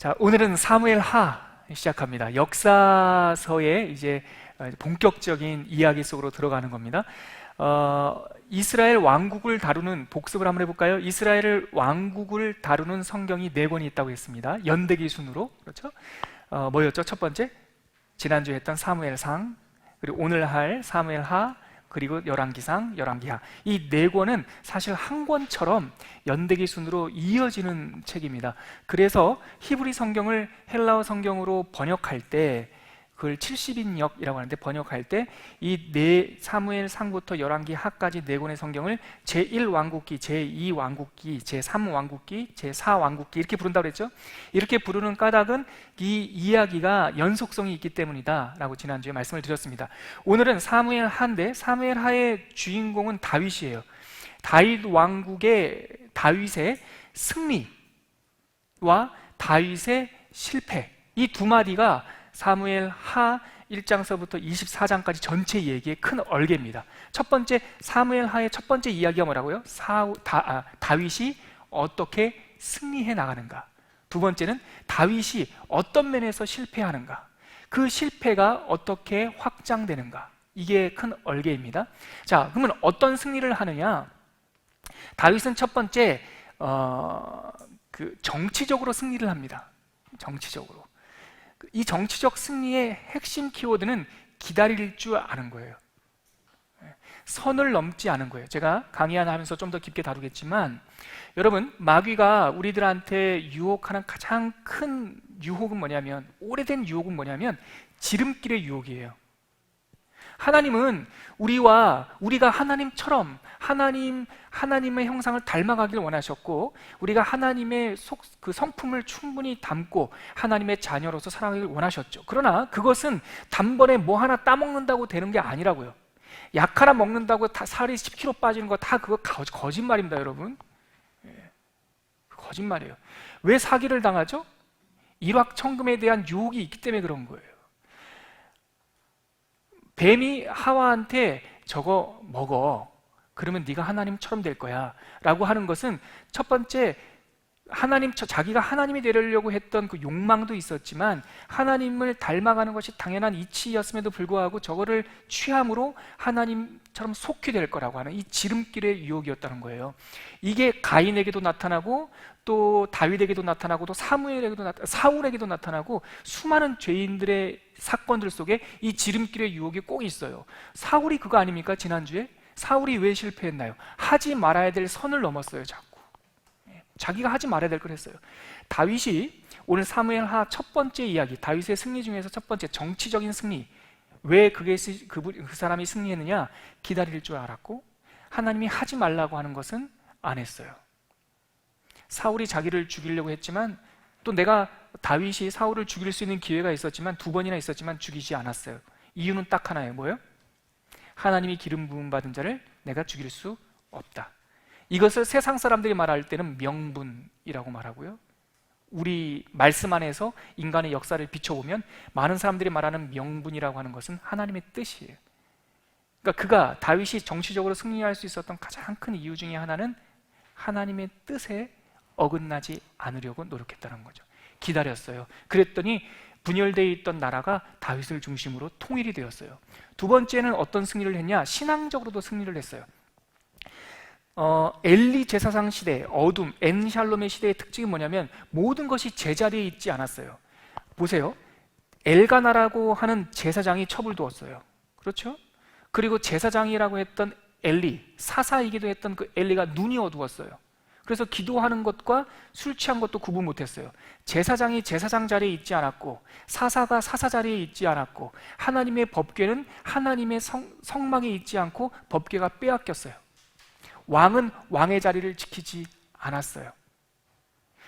자, 오늘은 사무엘하 시작합니다. 역사서의 이제 본격적인 이야기 속으로 들어가는 겁니다. 이스라엘 왕국을 다루는, 복습을 한번 해볼까요? 이스라엘 왕국을 다루는 성경이 4권이 있다고 했습니다. 연대기 순으로. 그렇죠? 뭐였죠? 첫 번째, 지난주에 했던 사무엘상, 그리고 오늘 할 사무엘하, 그리고 열왕기상, 열왕기하. 이 4권은 사실 한 권처럼 연대기 순으로 이어지는 책입니다. 그래서 히브리 성경을 헬라어 성경으로 번역할 때, 그걸 70인역이라고 하는데, 번역할 때 이 사무엘상부터 열왕기하까지 4권의 성경을 제1왕국기, 제2왕국기, 제3왕국기, 제4왕국기 이렇게 부른다고 그랬죠? 이렇게 부르는 까닭은 이 이야기가 연속성이 있기 때문이다 라고 지난주에 말씀을 드렸습니다. 오늘은 사무엘하인데, 사무엘하의 주인공은 다윗이에요. 다윗 왕국의 다윗의 승리와 다윗의 실패, 이 두 마디가 사무엘하 1장서부터 24장까지 전체 얘기의 큰 얼개입니다. 첫 번째, 사무엘하의 첫 번째 이야기가 뭐라고요? 다윗이 어떻게 승리해 나가는가. 두 번째는 다윗이 어떤 면에서 실패하는가, 그 실패가 어떻게 확장되는가. 이게 큰 얼개입니다. 자, 그러면 어떤 승리를 하느냐? 다윗은 첫 번째 정치적으로 승리를 합니다. 정치적으로. 이 정치적 승리의 핵심 키워드는 기다릴 줄 아는 거예요. 선을 넘지 않은 거예요. 제가 강의 하나 하면서 좀 더 깊게 다루겠지만, 여러분, 마귀가 우리들한테 유혹하는 가장 큰 유혹은 뭐냐면, 오래된 유혹은 뭐냐면 지름길의 유혹이에요. 하나님은 우리가 하나님처럼 하나님의 형상을 닮아가길 원하셨고, 우리가 하나님의 그 성품을 충분히 담고 하나님의 자녀로서 살아가길 원하셨죠. 그러나 그것은 단번에 뭐 하나 따먹는다고 되는 게 아니라고요. 약 하나 먹는다고 다 살이 10kg 빠지는 거 다 그거 거짓말입니다, 여러분. 거짓말이에요. 왜 사기를 당하죠? 일확천금에 대한 유혹이 있기 때문에 그런 거예요. 뱀이 하와한테 저거 먹어, 그러면 네가 하나님처럼 될 거야 라고 하는 것은, 첫 번째, 자기가 하나님이 되려고 했던 그 욕망도 있었지만 하나님을 닮아가는 것이 당연한 이치였음에도 불구하고 저거를 취함으로 하나님처럼 속히 될 거라고 하는 이 지름길의 유혹이었다는 거예요. 이게 가인에게도 나타나고, 또 다윗에게도 나타나고, 또 사울에게도 나타나고, 수많은 죄인들의 사건들 속에 이 지름길의 유혹이 꼭 있어요. 사울이 그거 아닙니까? 지난주에 사울이 왜 실패했나요? 하지 말아야 될 선을 넘었어요. 자기가 하지 말아야 될 걸 했어요. 다윗이 오늘 사무엘하 첫 번째 이야기, 다윗의 승리 중에서 첫 번째 정치적인 승리, 왜 그 사람이 승리했느냐? 기다릴 줄 알았고, 하나님이 하지 말라고 하는 것은 안 했어요. 사울이 자기를 죽이려고 했지만, 또 다윗이 사울을 죽일 수 있는 기회가 있었지만, 2번이나 있었지만 죽이지 않았어요. 이유는 딱 하나예요. 뭐예요? 하나님이 기름 부음 받은 자를 내가 죽일 수 없다. 이것을 세상 사람들이 말할 때는 명분이라고 말하고요, 우리 말씀 안에서 인간의 역사를 비춰보면 많은 사람들이 말하는 명분이라고 하는 것은 하나님의 뜻이에요. 그러니까 다윗이 정치적으로 승리할 수 있었던 가장 큰 이유 중에 하나는 하나님의 뜻에 어긋나지 않으려고 노력했다는 거죠. 기다렸어요. 그랬더니 분열되어 있던 나라가 다윗을 중심으로 통일이 되었어요. 두 번째는 어떤 승리를 했냐? 신앙적으로도 승리를 했어요. 엘리 제사장 시대, 어둠, 엔샬롬의 시대의 특징이 뭐냐면 모든 것이 제자리에 있지 않았어요. 보세요. 엘가나라고 하는 제사장이 첩을 두었어요. 그렇죠? 그리고 제사장이라고 했던 엘리, 사사이기도 했던 그 엘리가 눈이 어두웠어요. 그래서 기도하는 것과 술 취한 것도 구분 못했어요. 제사장이 제사장 자리에 있지 않았고, 사사가 사사 자리에 있지 않았고, 하나님의 법궤는 하나님의 성막에 있지 않고 법궤가 빼앗겼어요. 왕은 왕의 자리를 지키지 않았어요.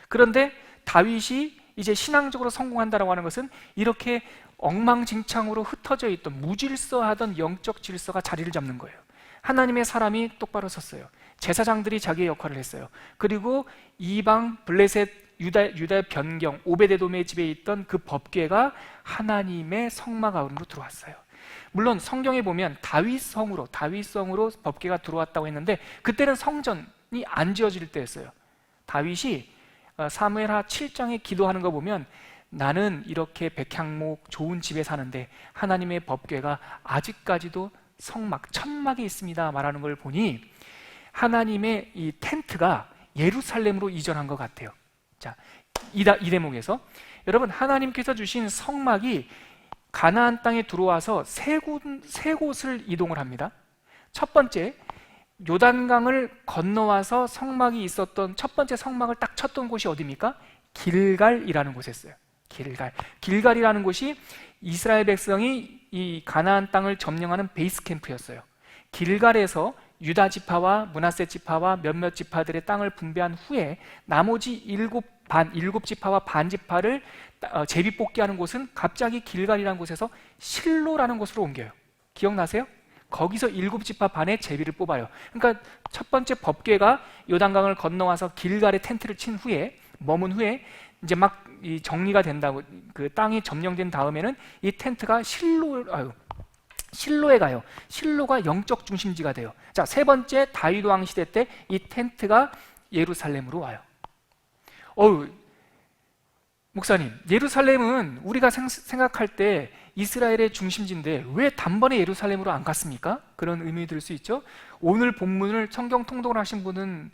그런데 다윗이 이제 신앙적으로 성공한다고 하는 것은 이렇게 엉망진창으로 흩어져 있던, 무질서하던 영적 질서가 자리를 잡는 거예요. 하나님의 사람이 똑바로 섰어요. 제사장들이 자기의 역할을 했어요. 그리고 이방 블레셋 유다 변경 오베데돔의 집에 있던 그 법궤가 하나님의 성막 안으로 들어왔어요. 물론 성경에 보면 다윗성으로 법궤가 들어왔다고 했는데, 그때는 성전이 안 지어질 때였어요. 다윗이 사무엘하 7장에 기도하는 거 보면 나는 이렇게 백향목 좋은 집에 사는데 하나님의 법궤가 아직까지도 성막, 천막에 있습니다 말하는 걸 보니 하나님의 이 텐트가 예루살렘으로 이전한 것 같아요. 자, 이 대목에서 여러분, 하나님께서 주신 성막이 가나안 땅에 들어와서 세 곳을 이동을 합니다. 첫 번째, 요단강을 건너와서 성막이 있었던 첫 번째 성막을 딱 쳤던 곳이 어디입니까? 길갈이라는 곳이었어요. 길갈이라는 곳이 이스라엘 백성이 이 가나안 땅을 점령하는 베이스 캠프였어요. 길갈에서 유다 지파와 므낫세 지파와 몇몇 지파들의 땅을 분배한 후에 나머지 일곱 지파와 반 지파를 제비뽑기하는 곳은 갑자기 길갈이라는 곳에서 실로라는 곳으로 옮겨요. 기억나세요? 거기서 일곱 지파 반의 제비를 뽑아요. 그러니까 첫 번째 법궤가 요단강을 건너와서 길갈에 텐트를 친 후에, 머문 후에 이제 막 이 정리가 된다고, 그 땅이 점령된 다음에는 이 텐트가 실로에 가요. 실로가 영적 중심지가 돼요. 자, 세 번째 다윗 왕 시대 때 이 텐트가 예루살렘으로 와요. 목사님, 예루살렘은 우리가 생각할 때 이스라엘의 중심지인데 왜 단번에 예루살렘으로 안 갔습니까? 그런 의문이 들 수 있죠. 오늘 본문을 성경 통독을 하신 분은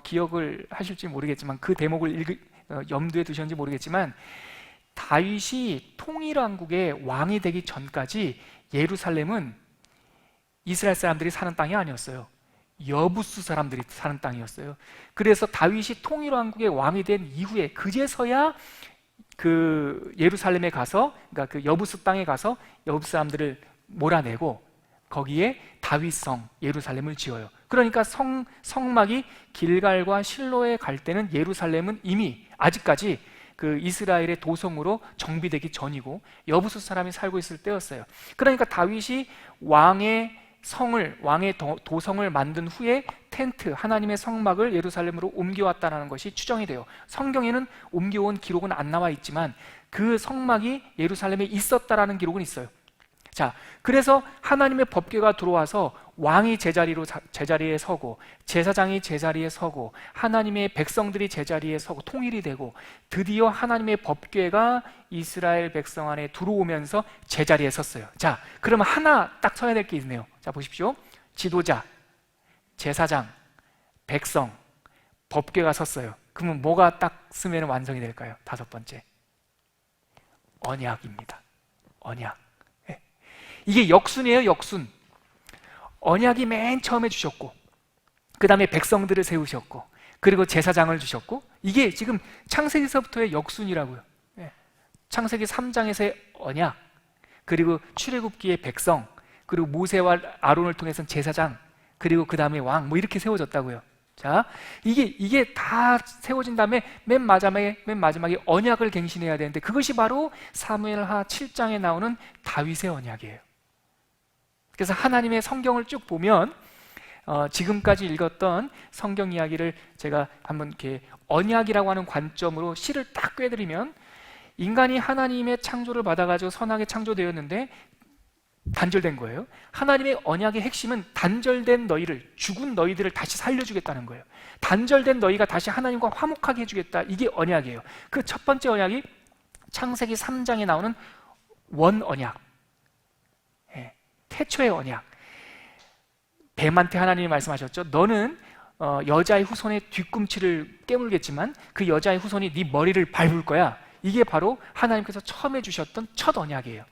기억을 하실지 모르겠지만, 그 대목을 염두에 두셨는지 모르겠지만, 다윗이 통일왕국의 왕이 되기 전까지 예루살렘은 이스라엘 사람들이 사는 땅이 아니었어요. 여부수 사람들이 사는 땅이었어요. 그래서 다윗이 통일왕국의 왕이 된 이후에 그제서야 그 예루살렘에 가서, 그러니까 그 여부수 땅에 가서 여부수 사람들을 몰아내고 거기에 다윗성 예루살렘을 지어요. 그러니까 성막이 길갈과 실로에 갈 때는 예루살렘은 이미 아직까지 그 이스라엘의 도성으로 정비되기 전이고 여부수 사람이 살고 있을 때였어요. 그러니까 다윗이 왕의 도성을 만든 후에 텐트, 하나님의 성막을 예루살렘으로 옮겨왔다는 것이 추정이 돼요. 성경에는 옮겨온 기록은 안 나와 있지만 그 성막이 예루살렘에 있었다라는 기록은 있어요. 자, 그래서 하나님의 법궤가 들어와서 왕이 제자리에 서고, 제사장이 제자리에 서고, 하나님의 백성들이 제자리에 서고 통일이 되고, 드디어 하나님의 법궤가 이스라엘 백성 안에 들어오면서 제자리에 섰어요. 자, 그러면 하나 딱 서야 될 게 있네요. 자, 보십시오. 지도자, 제사장, 백성, 법궤가 섰어요. 그러면 뭐가 딱 쓰면 완성이 될까요? 다섯 번째, 언약입니다. 언약. 이게 역순이에요. 역순. 언약이 맨 처음에 주셨고, 그 다음에 백성들을 세우셨고, 그리고 제사장을 주셨고, 이게 지금 창세기서부터의 역순이라고요. 창세기 3장에서의 언약, 그리고 출애굽기의 백성, 그리고 모세와 아론을 통해서는 제사장, 그리고 그 다음에 왕, 뭐 이렇게 세워졌다고요. 자, 이게 다 세워진 다음에 맨 마지막에 언약을 갱신해야 되는데, 그것이 바로 사무엘하 7장에 나오는 다윗의 언약이에요. 그래서 하나님의 성경을 쭉 보면 지금까지 읽었던 성경 이야기를 제가 한번 이렇게 언약이라고 하는 관점으로 실을 딱 꿰드리면, 인간이 하나님의 창조를 받아가지고 선하게 창조되었는데 단절된 거예요. 하나님의 언약의 핵심은 단절된 너희를, 죽은 너희들을 다시 살려주겠다는 거예요. 단절된 너희가 다시 하나님과 화목하게 해주겠다. 이게 언약이에요. 그 첫 번째 언약이 창세기 3장에 나오는 원언약, 태초의 언약. 뱀한테 하나님이 말씀하셨죠. 너는 여자의 후손의 뒤꿈치를 깨물겠지만 그 여자의 후손이 네 머리를 밟을 거야. 이게 바로 하나님께서 처음에 주셨던 첫 언약이에요.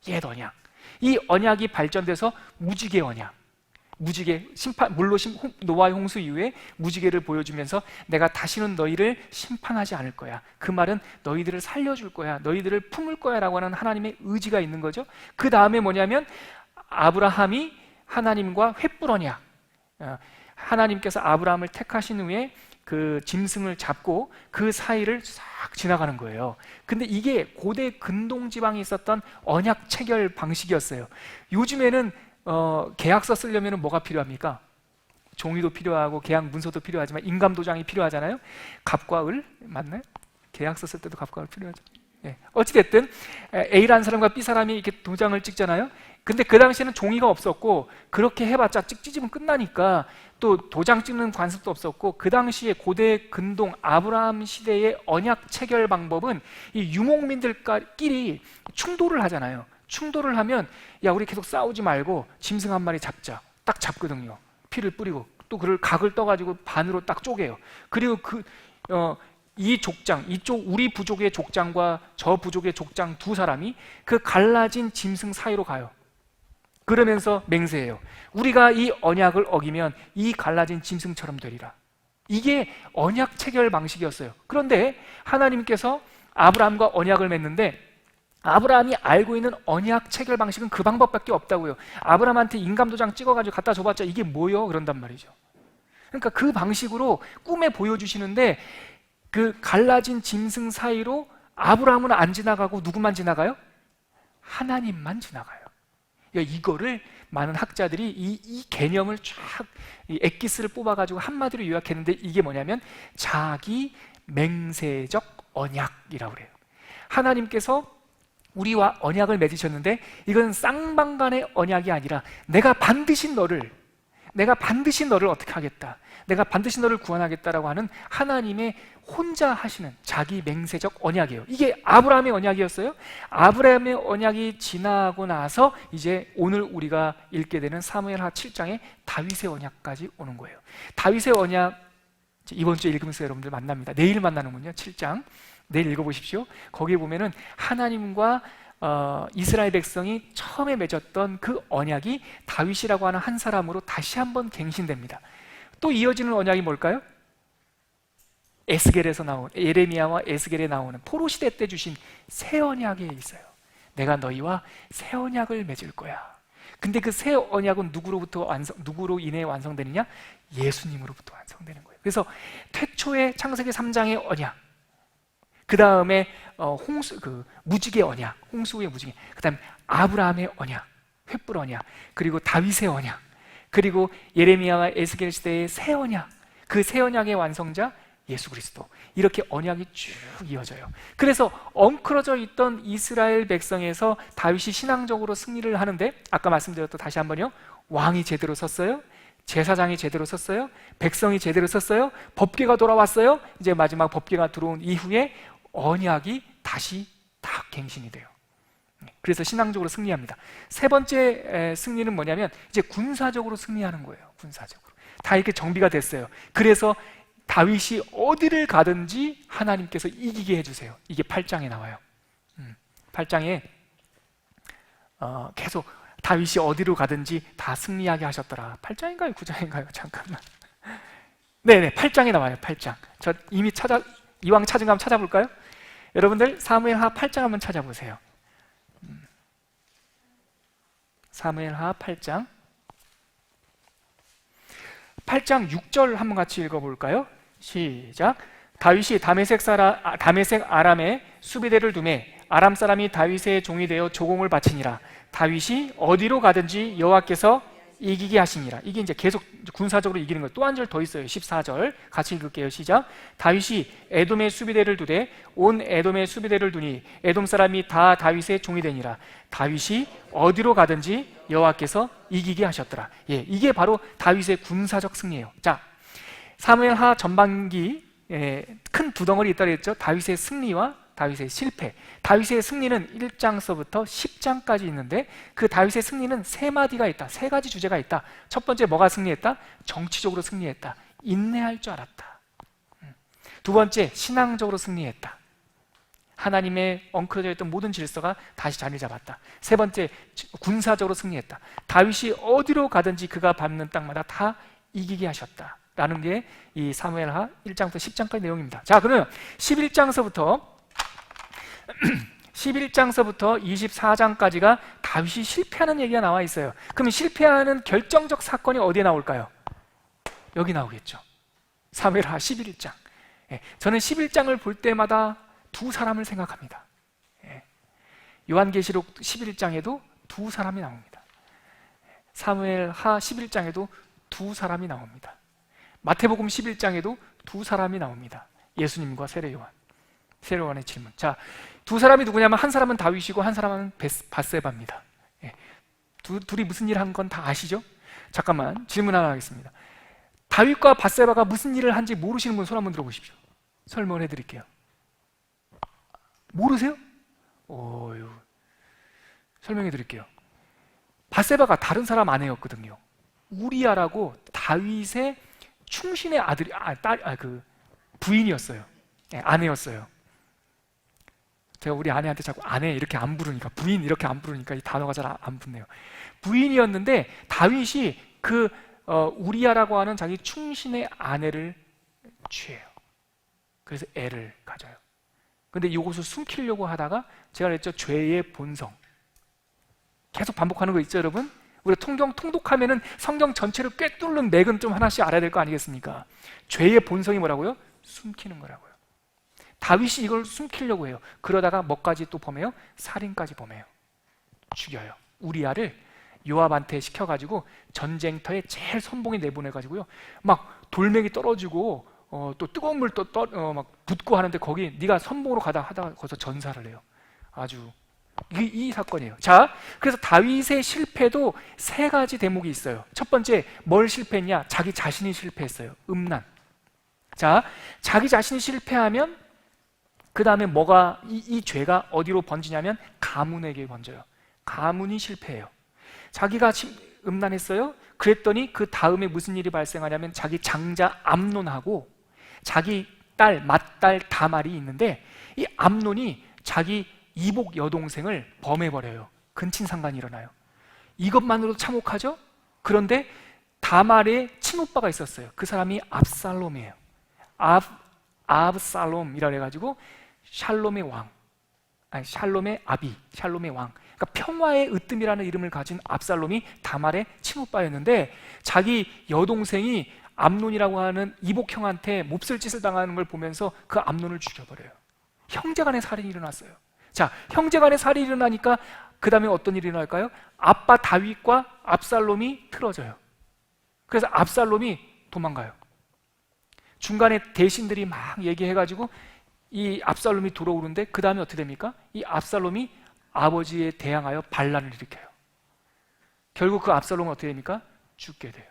옛 언약. 이 언약이 발전돼서 무지개 언약, 무지개 심판, 물로 노아의 홍수 이후에 무지개를 보여주면서 내가 다시는 너희를 심판하지 않을 거야. 그 말은 너희들을 살려줄 거야, 너희들을 품을 거야 라고 하는 하나님의 의지가 있는 거죠. 그 다음에 뭐냐면 아브라함이 하나님과 횃불 언약, 하나님께서 아브라함을 택하신 후에 그 짐승을 잡고 그 사이를 싹 지나가는 거예요. 근데 이게 고대 근동 지방에 있었던 언약 체결 방식이었어요. 요즘에는 계약서 쓰려면 뭐가 필요합니까? 종이도 필요하고 계약 문서도 필요하지만 인감도장이 필요하잖아요. 갑과 을 맞나요? 계약서 쓸 때도 갑과 을 필요하죠. 어찌됐든 A라는 사람과 B 사람이 이렇게 도장을 찍잖아요. 근데 그 당시에는 종이가 없었고 그렇게 해봤자 찍으면 끝나니까 또 도장 찍는 관습도 없었고 그 당시에 고대 근동 아브라함 시대의 언약 체결 방법은 이 유목민들끼리 충돌을 하잖아요. 충돌을 하면 야 우리 계속 싸우지 말고 짐승 한 마리 잡자. 딱 잡거든요. 피를 뿌리고 또 그걸 각을 떠가지고 반으로 딱 쪼개요. 그리고 이 족장, 이쪽 우리 부족의 족장과 저 부족의 족장 두 사람이 그 갈라진 짐승 사이로 가요. 그러면서 맹세해요. 우리가 이 언약을 어기면 이 갈라진 짐승처럼 되리라. 이게 언약 체결 방식이었어요. 그런데 하나님께서 아브라함과 언약을 맺는데 아브라함이 알고 있는 언약 체결 방식은 그 방법밖에 없다고요. 아브라함한테 인감도장 찍어가지고 갖다 줘봤자 이게 뭐요? 그런단 말이죠. 그러니까 그 방식으로 꿈에 보여주시는데 그 갈라진 짐승 사이로 아브라함은 안 지나가고 누구만 지나가요? 하나님만 지나가요. 이거를 많은 학자들이 이 개념을 쫙 엑기스를 뽑아가지고 한마디로 요약했는데 이게 뭐냐면 자기 맹세적 언약이라고 그래요. 하나님께서 우리와 언약을 맺으셨는데 이건 쌍방간의 언약이 아니라 내가 반드시 너를 어떻게 하겠다, 내가 반드시 너를 구원하겠다라고 하는 하나님의 혼자 하시는 자기 맹세적 언약이에요. 이게 아브라함의 언약이었어요. 아브라함의 언약이 지나고 나서 이제 오늘 우리가 읽게 되는 사무엘하 7장에 다윗의 언약까지 오는 거예요. 다윗의 언약 이번 주에 읽으면서 여러분들 만납니다. 내일 만나는군요. 7장 내일 읽어보십시오. 거기에 보면은 하나님과 이스라엘 백성이 처음에 맺었던 그 언약이 다윗이라고 하는 한 사람으로 다시 한번 갱신됩니다. 또 이어지는 언약이 뭘까요? 에스겔에서 나온 예레미야와 에스겔에 나오는 포로 시대 때 주신 새 언약에 있어요. 내가 너희와 새 언약을 맺을 거야. 근데 그 새 언약은 누구로 인해 완성되느냐? 예수님으로부터 완성되는 거예요. 그래서 태초의 창세기 3장의 언약, 그 다음에 무지개 언약, 홍수 후의 무지개, 그 다음에 아브라함의 언약, 횃불 언약, 그리고 다윗의 언약, 그리고 예레미야와 에스겔 시대의 새 언약, 그 새 언약의 완성자 예수 그리스도, 이렇게 언약이 쭉 이어져요. 그래서 엉클어져 있던 이스라엘 백성에서 다윗이 신앙적으로 승리를 하는데 아까 말씀드렸던 다시 한번요, 왕이 제대로 섰어요, 제사장이 제대로 섰어요, 백성이 제대로 섰어요, 법궤가 돌아왔어요. 이제 마지막 법궤가 들어온 이후에 언약이 다시 다 갱신이 돼요. 그래서 신앙적으로 승리합니다. 세 번째 승리는 뭐냐면 이제 군사적으로 승리하는 거예요. 군사적으로 다 이렇게 정비가 됐어요. 그래서 다윗이 어디를 가든지 하나님께서 이기게 해주세요. 이게 8장에 나와요. 8장에 계속 다윗이 어디로 가든지 다 승리하게 하셨더라. 8장인가요? 9장인가요? 잠깐만. 네네, 8장에 나와요. 8장. 저 이미 이왕 찾은 거 한번 찾아볼까요? 여러분들 사무엘하 8장 한번 찾아보세요. 사무엘하 8장 6절 한번 같이 읽어볼까요? 시작. 다윗이 다메섹 아람에 수비대를 두매 아람 사람이 다윗의 종이 되어 조공을 바치니라. 다윗이 어디로 가든지 여호와께서 이기게 하시니라. 이게 이제 계속 군사적으로 이기는 거예요. 또 한 절 더 있어요. 14절 같이 읽을게요. 시작. 다윗이 에돔의 수비대를 두되 온 에돔의 수비대를 두니 에돔 사람이 다 다윗의 종이 되니라. 다윗이 어디로 가든지 여호와께서 이기게 하셨더라. 이게 바로 다윗의 군사적 승리예요. 자, 사무엘하 전반기 큰 두 덩어리 있다고 했죠. 다윗의 승리와 다윗의 실패. 다윗의 승리는 1장서부터 10장까지 있는데 그 다윗의 승리는 세 마디가 있다. 세 가지 주제가 있다. 첫 번째 뭐가 승리했다? 정치적으로 승리했다. 인내할 줄 알았다. 두 번째 신앙적으로 승리했다. 하나님의 엉클어져 있던 모든 질서가 다시 자리 잡았다. 세 번째 군사적으로 승리했다. 다윗이 어디로 가든지 그가 밟는 땅마다 다 이기게 하셨다 라는 게 이 사무엘하 1장부터 10장까지 내용입니다. 자, 그러면 11장서부터 24장까지가 다윗이 실패하는 얘기가 나와 있어요. 그럼 실패하는 결정적 사건이 어디에 나올까요? 여기 나오겠죠. 사무엘하 11장. 저는 11장을 볼 때마다 두 사람을 생각합니다. 요한계시록 11장에도 두 사람이 나옵니다. 사무엘하 11장에도 두 사람이 나옵니다. 마태복음 11장에도 두 사람이 나옵니다. 예수님과 세례요한. 세례요한의 질문. 자, 두 사람이 누구냐면 한 사람은 다윗이고 한 사람은 밧세바입니다. 예. 둘이 무슨 일 한 건 다 아시죠? 잠깐만 질문 하나 하겠습니다. 다윗과 밧세바가 무슨 일을 한지 모르시는 분 손 한번 들어보십시오. 설명을 해드릴게요. 모르세요? 어휴. 설명해 드릴게요. 밧세바가 다른 사람 아내였거든요. 우리아라고 다윗의 충신의 아들이 부인이었어요. 네, 아내였어요. 제가 우리 아내한테 자꾸 아내 이렇게 안 부르니까, 부인 이렇게 안 부르니까 이 단어가 잘 안 붙네요. 부인이었는데 다윗이 우리아라고 하는 자기 충신의 아내를 취해요. 그래서 애를 가져요. 근데 이것을 숨기려고 하다가 제가 그랬죠. 죄의 본성. 계속 반복하는 거 있죠, 여러분? 우리 통독하면은 성경 전체를 꿰뚫는 맥은 좀 하나씩 알아야 될 거 아니겠습니까? 죄의 본성이 뭐라고요? 숨기는 거라고요. 다윗이 이걸 숨기려고 해요. 그러다가 뭐까지 또 범해요? 살인까지 범해요. 죽여요. 우리아를 요압한테 시켜가지고 전쟁터에 제일 선봉에 내보내가지고요. 막 돌멩이 떨어지고 또 뜨거운 물 막 붓고 하는데 거기 네가 선봉으로 하다가 거기서 전사를 해요. 아주 이 사건이에요. 자, 그래서 다윗의 실패도 세 가지 대목이 있어요. 첫 번째, 뭘 실패했냐? 자기 자신이 실패했어요. 음란. 자, 자기 자신이 실패하면 그 다음에 이 죄가 어디로 번지냐면 가문에게 번져요. 가문이 실패해요. 자기가 음란했어요. 그랬더니 그 다음에 무슨 일이 발생하냐면 자기 장자 암논하고 자기 맏딸 다말이 있는데 이 암논이 자기 이복 여동생을 범해버려요. 근친상간이 일어나요. 이것만으로도 참혹하죠? 그런데 다말의 친오빠가 있었어요. 그 사람이 압살롬이에요. 압살롬이라 해가지고 샬롬의 왕, 샬롬의 아비, 샬롬의 왕. 그러니까 평화의 으뜸이라는 이름을 가진 압살롬이 다말의 친오빠였는데 자기 여동생이 암논이라고 하는 이복형한테 몹쓸 짓을 당하는 걸 보면서 그 암논을 죽여버려요. 형제간의 살인이 일어났어요. 자, 형제간의 살인이 일어나니까 그 다음에 어떤 일이 일어날까요? 아빠 다윗과 압살롬이 틀어져요. 그래서 압살롬이 도망가요. 중간에 대신들이 막 얘기해가지고 이 압살롬이 돌아오는데 그 다음에 어떻게 됩니까? 이 압살롬이 아버지에 대항하여 반란을 일으켜요. 결국 그 압살롬은 어떻게 됩니까? 죽게 돼요.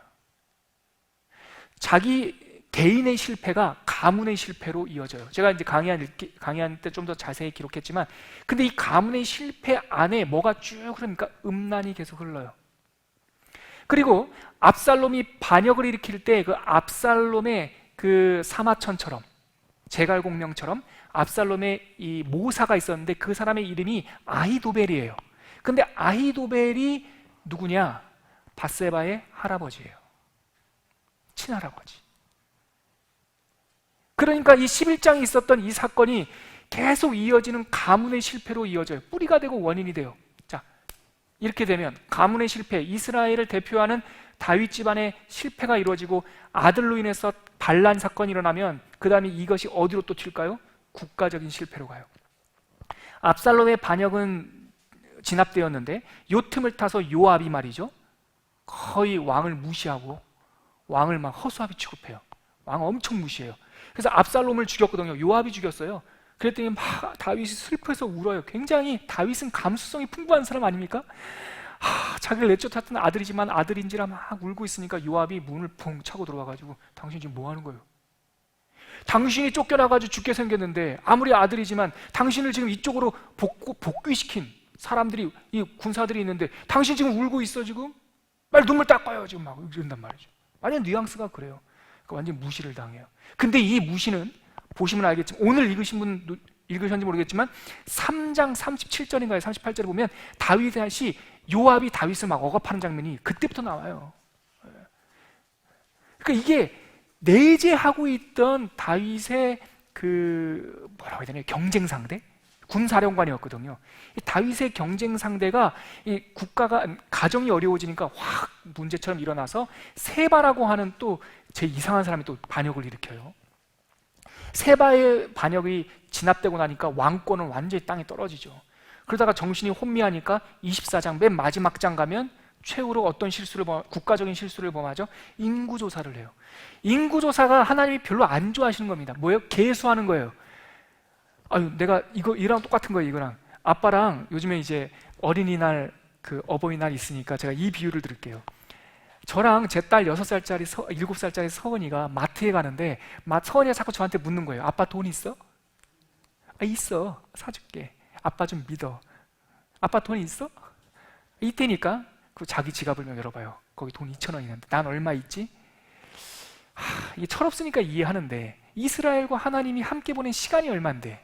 자기 개인의 실패가 가문의 실패로 이어져요. 제가 이제 강의할 때 좀 더 자세히 기록했지만, 근데 이 가문의 실패 안에 뭐가 쭉 흐르니까 음란이 계속 흘러요. 그리고 압살롬이 반역을 일으킬 때 그 압살롬의 그 사마천처럼, 제갈공명처럼 압살롬의 이 모사가 있었는데 그 사람의 이름이 아히도벨이에요. 근데 아히도벨이 누구냐? 밧세바의 할아버지예요. 친할아버지. 그러니까 이 11장에 있었던 이 사건이 계속 이어지는 가문의 실패로 이어져요. 뿌리가 되고 원인이 돼요. 자, 이렇게 되면 가문의 실패, 이스라엘을 대표하는 다윗 집안의 실패가 이루어지고 아들로 인해서 반란 사건이 일어나면 그 다음에 이것이 어디로 또 튈까요? 국가적인 실패로 가요. 압살롬의 반역은 진압되었는데 요 틈을 타서 요압이 말이죠, 거의 왕을 무시하고 왕을 막 허수아비 취급해요. 왕 엄청 무시해요. 그래서 압살롬을 죽였거든요. 요압이 죽였어요. 그랬더니 막 다윗이 슬퍼해서 울어요. 굉장히 다윗은 감수성이 풍부한 사람 아닙니까? 자기를 내쫓았던 아들이지만 아들인지라 막 울고 있으니까 요압이 문을 펑 차고 들어와가지고 당신 지금 뭐 하는 거예요? 당신이 쫓겨나가지고 죽게 생겼는데 아무리 아들이지만 당신을 지금 이쪽으로 복귀시킨 사람들이, 이 군사들이 있는데 당신 지금 울고 있어 지금? 빨리 눈물 닦아요 지금 막 이런단 말이죠. 완전 뉘앙스가 그래요. 그러니까 완전 무시를 당해요. 근데 이 무시는 보시면 알겠지만, 오늘 읽으신 분 읽으셨는지 모르겠지만 3장 37절인가요? 38절에 보면 다윗이 요압이 다윗을 막 억압하는 장면이 그때부터 나와요. 그러니까 이게 내재하고 있던 다윗의 그 뭐라고 해야 되나요? 경쟁 상대? 군사령관이었거든요. 이 다윗의 경쟁 상대가 이 국가가 가정이 어려워지니까 확 문제처럼 일어나서 세바라고 하는 또 제 이상한 사람이 또 반역을 일으켜요. 세바의 반역이 진압되고 나니까 왕권은 완전히 땅에 떨어지죠. 그러다가 정신이 혼미하니까 24장 맨 마지막 장 가면 최후로 어떤 국가적인 실수를 범하죠? 인구조사를 해요. 인구조사가 하나님이 별로 안 좋아하시는 겁니다. 뭐예요? 계수하는 거예요. 아유, 내가 이랑 똑같은 거예요. 이거랑 아빠랑 요즘에 이제 어린이날 그 어버이날 있으니까 제가 이 비유를 드릴게요. 저랑 제 딸 6살짜리 7살짜리 서은이가 마트에 가는데 서은이가 자꾸 저한테 묻는 거예요. 아빠 돈 있어? 아, 있어. 사줄게. 아빠 좀 믿어. 아빠 돈 있어? 이때니까 그 자기 지갑을 열어봐요. 거기 돈 2,000원 있는데 난 얼마 있지? 이게 철없으니까 이해하는데 이스라엘과 하나님이 함께 보낸 시간이 얼만데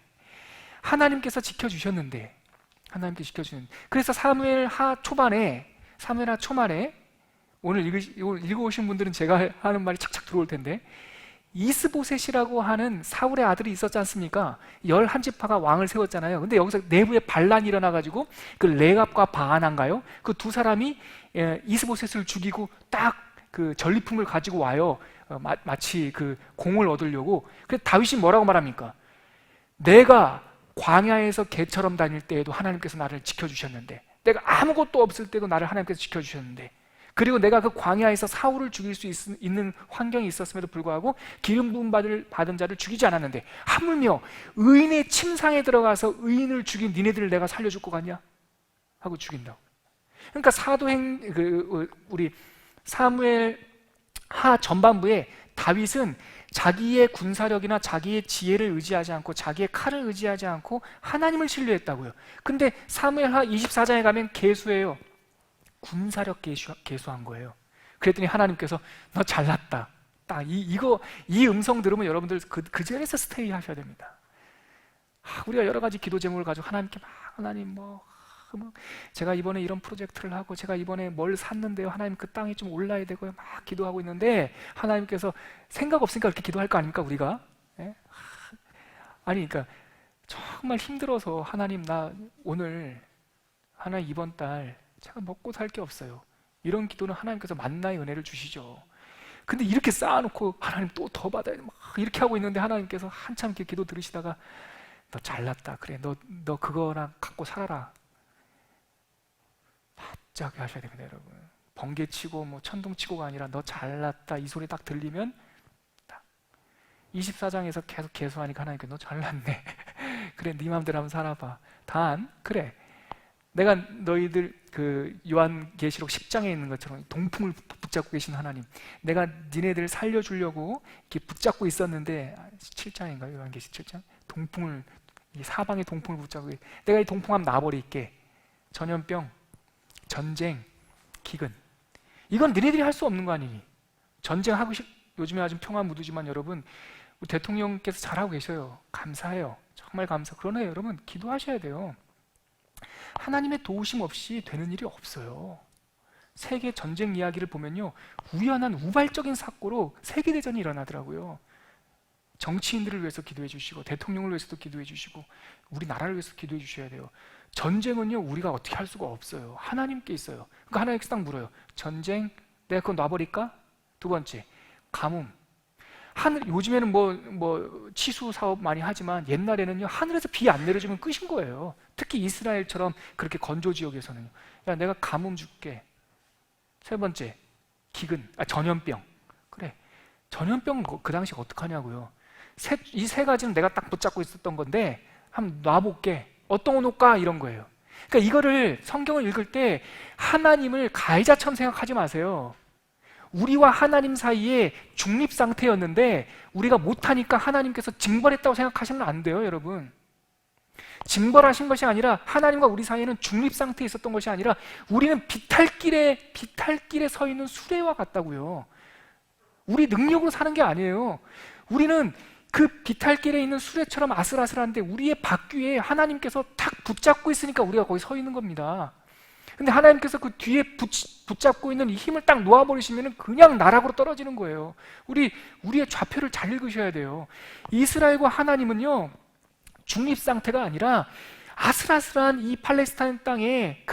하나님께서 지켜주셨는데 그래서 사무엘하 초반에 오늘 읽어오신 분들은 제가 하는 말이 착착 들어올 텐데 이스보셋이라고 하는 사울의 아들이 있었지 않습니까? 11지파가 왕을 세웠잖아요. 근데 여기서 내부에 반란이 일어나가지고 그 레갑과 바하나인가요? 그 두 사람이 이스보셋을 죽이고 딱 그 전리품을 가지고 와요. 마치 그 공을 얻으려고. 그래서 다윗이 뭐라고 말합니까? 내가 광야에서 개처럼 다닐 때에도 하나님께서 나를 지켜주셨는데, 내가 아무것도 없을 때도 나를 하나님께서 지켜주셨는데, 그리고 내가 그 광야에서 사울을 죽일 수 있는 환경이 있었음에도 불구하고 기름 부음 받은 자를 죽이지 않았는데 하물며 의인의 침상에 들어가서 의인을 죽인 니네들을 내가 살려줄 것 같냐? 하고 죽인다고. 그러니까 우리 사무엘 하 전반부에 다윗은 자기의 군사력이나 자기의 지혜를 의지하지 않고 자기의 칼을 의지하지 않고 하나님을 신뢰했다고요. 근데 사무엘하 24장에 가면 개수예요. 군사력 개수한 거예요. 그랬더니 하나님께서 너 잘났다. 딱 이 음성 들으면 여러분들 그 자리에서 스테이 하셔야 됩니다. 우리가 여러 가지 기도 제목을 가지고 하나님께 막 하나님 제가 이번에 이런 프로젝트를 하고 제가 이번에 뭘 샀는데요. 하나님 그 땅이 좀 올라야 되고요. 막 기도하고 있는데 하나님께서 생각 없으니까 그렇게 기도할 거 아닙니까 우리가? 예? 아니 그러니까 정말 힘들어서 하나님 나 오늘 하나님 이번 달 제가 먹고 살 게 없어요. 이런 기도는 하나님께서 만나의 은혜를 주시죠. 근데 이렇게 쌓아놓고 하나님 또 더 받아야 돼. 막 이렇게 하고 있는데 하나님께서 한참 이렇게 기도 들으시다가 너 잘났다. 그래 너 그거랑 갖고 살아라. 바짝 하셔야 됩니다, 여러분. 번개치고 천둥치고가 아니라 너 잘났다 이 소리 딱 들리면 24장에서 계속 개수하니까 하나님께 너 잘났네. 그래 네 맘대로 한번 살아봐. 그래 내가 너희들 그 요한계시록 10장에 있는 것처럼 동풍을 붙잡고 계신 하나님, 내가 니네들 살려주려고 이렇게 붙잡고 있었는데 7장인가요? 요한계시 7장? 이 사방의 동풍을 붙잡고 내가 이 동풍 한번 놔버릴게. 전염병, 전쟁, 기근, 이건 니네들이 할 수 없는 거 아니니? 전쟁하고 요즘에 아주 평화 무드지만 여러분 우리 대통령께서 잘하고 계셔요. 감사해요. 정말 감사. 그러나 여러분 기도하셔야 돼요. 하나님의 도우심 없이 되는 일이 없어요. 세계 전쟁 이야기를 보면요, 우연한 우발적인 사고로 세계대전이 일어나더라고요. 정치인들을 위해서 기도해 주시고 대통령을 위해서도 기도해 주시고 우리나라를 위해서 기도해 주셔야 돼요. 전쟁은요 우리가 어떻게 할 수가 없어요. 하나님께 있어요. 그러니까 하나님께서 딱 물어요. 전쟁 내가 그거 놔버릴까? 두 번째, 가뭄. 요즘에는 치수 사업 많이 하지만 옛날에는요 하늘에서 비 안 내려주면 끝인 거예요. 특히 이스라엘처럼 그렇게 건조 지역에서는요. 야 내가 가뭄 줄게. 세 번째, 전염병. 그래, 전염병은 그 당시 어떡하냐고요. 이 세 가지는 내가 딱 붙잡고 있었던 건데 한번 놔볼게. 어떤 거 놓을까? 이런 거예요. 그러니까 이거를 성경을 읽을 때 하나님을 가해자처럼 생각하지 마세요. 우리와 하나님 사이에 중립 상태였는데 우리가 못하니까 하나님께서 징벌했다고 생각하시면 안 돼요, 여러분. 징벌하신 것이 아니라 하나님과 우리 사이에는 중립 상태에 있었던 것이 아니라 우리는 비탈길에 서 있는 수레와 같다고요. 우리 능력으로 사는 게 아니에요. 우리는 그 비탈길에 있는 수레처럼 아슬아슬한데 우리의 바퀴에 하나님께서 탁 붙잡고 있으니까 우리가 거기 서 있는 겁니다. 근데 하나님께서 그 뒤에 붙잡고 있는 이 힘을 딱 놓아버리시면 그냥 나락으로 떨어지는 거예요. 우리의 좌표를 잘 읽으셔야 돼요. 이스라엘과 하나님은요 중립 상태가 아니라 아슬아슬한 이 팔레스타인 땅에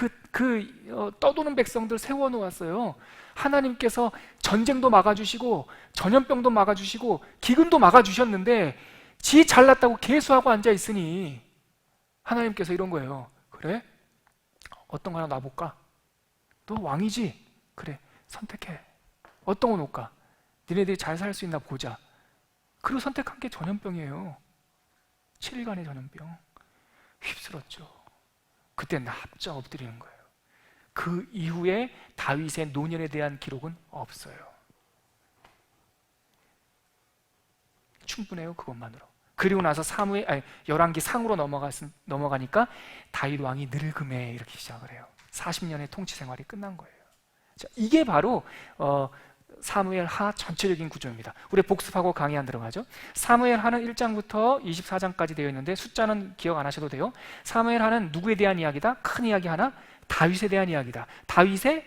떠도는 백성들 세워놓았어요. 하나님께서 전쟁도 막아주시고 전염병도 막아주시고 기근도 막아주셨는데 지 잘났다고 개수하고 앉아있으니 하나님께서 이런 거예요. 그래? 어떤 거 하나 놔볼까? 너 왕이지? 그래, 선택해. 어떤 거 놓을까? 니네들이 잘 살 수 있나 보자. 그리고 선택한 게 전염병이에요. 7일간의 전염병 휩쓸었죠. 그때 납작 엎드리는 거예요. 그 이후에 다윗의 노년에 대한 기록은 없어요. 충분해요, 그것만으로. 그리고 나서 열왕기 상으로 넘어가니까 다윗 왕이 늙음에 이렇게 시작을 해요. 40년의 통치 생활이 끝난 거예요. 자, 이게 바로 사무엘하 전체적인 구조입니다. 우리 복습하고 강의 안 들어가죠. 사무엘하는 1장부터 24장까지 되어 있는데 숫자는 기억 안 하셔도 돼요. 사무엘하는 누구에 대한 이야기다? 큰 이야기 하나, 다윗에 대한 이야기다. 다윗의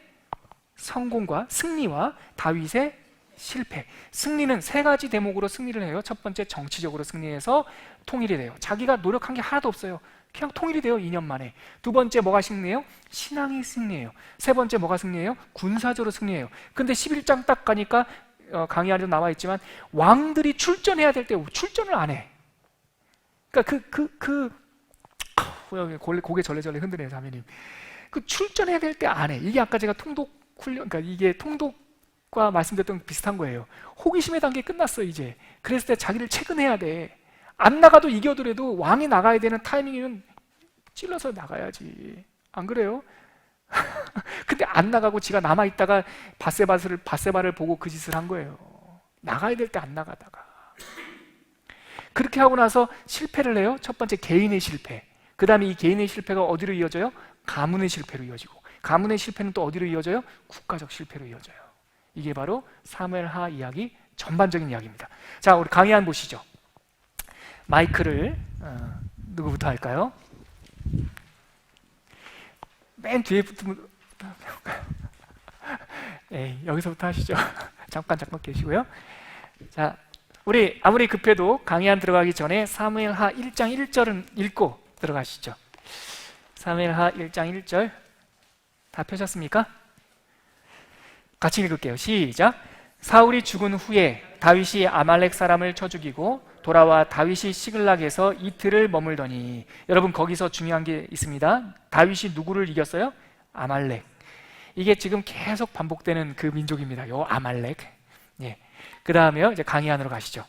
성공과 승리와 다윗의 실패. 승리는 세 가지 대목으로 승리를 해요. 첫 번째, 정치적으로 승리해서 통일이 돼요. 자기가 노력한 게 하나도 없어요. 그냥 통일이 돼요. 2년 만에. 두 번째, 뭐가 승리해요? 신앙이 승리해요. 세 번째, 뭐가 승리해요? 군사적으로 승리해요. 근데 11장 딱 가니까 강의 안에도 나와 있지만 왕들이 출전해야 될 때 출전을 안 해. 그러니까 고개 절레절레 흔드네요, 자매님. 그 출전해야 될 때 안 해. 이게 아까 제가 통독 훈련, 그러니까 이게 통독과 말씀드렸던 비슷한 거예요. 호기심의 단계 끝났어, 이제. 그랬을 때 자기를 체근해야 돼. 안 나가도 이겨더라도 왕이 나가야 되는 타이밍이면 찔러서 나가야지. 안 그래요? 근데 안 나가고 지가 남아있다가 바세바를 보고 그 짓을 한 거예요. 나가야 될 때 안 나가다가. 그렇게 하고 나서 실패를 해요. 첫 번째, 개인의 실패. 그 다음에 이 개인의 실패가 어디로 이어져요? 가문의 실패로 이어지고, 가문의 실패는 또 어디로 이어져요? 국가적 실패로 이어져요. 이게 바로 사무엘하 이야기 전반적인 이야기입니다. 자, 우리 강의 한 보시죠. 마이크를 누구부터 할까요? 맨 뒤에부터 여기서부터 하시죠. 잠깐 계시고요. 자, 우리 아무리 급해도 강의안 들어가기 전에 사무엘하 1장 1절은 읽고 들어가시죠. 사무엘하 1장 1절 다 펴셨습니까? 같이 읽을게요. 시작. 사울이 죽은 후에 다윗이 아말렉 사람을 쳐 죽이고 돌아와 다윗이 시글락에서 이틀을 머물더니, 여러분 거기서 중요한 게 있습니다. 다윗이 누구를 이겼어요? 아말렉. 이게 지금 계속 반복되는 그 민족입니다. 요 아말렉. 예. 그 다음에요, 이제 강의안으로 가시죠.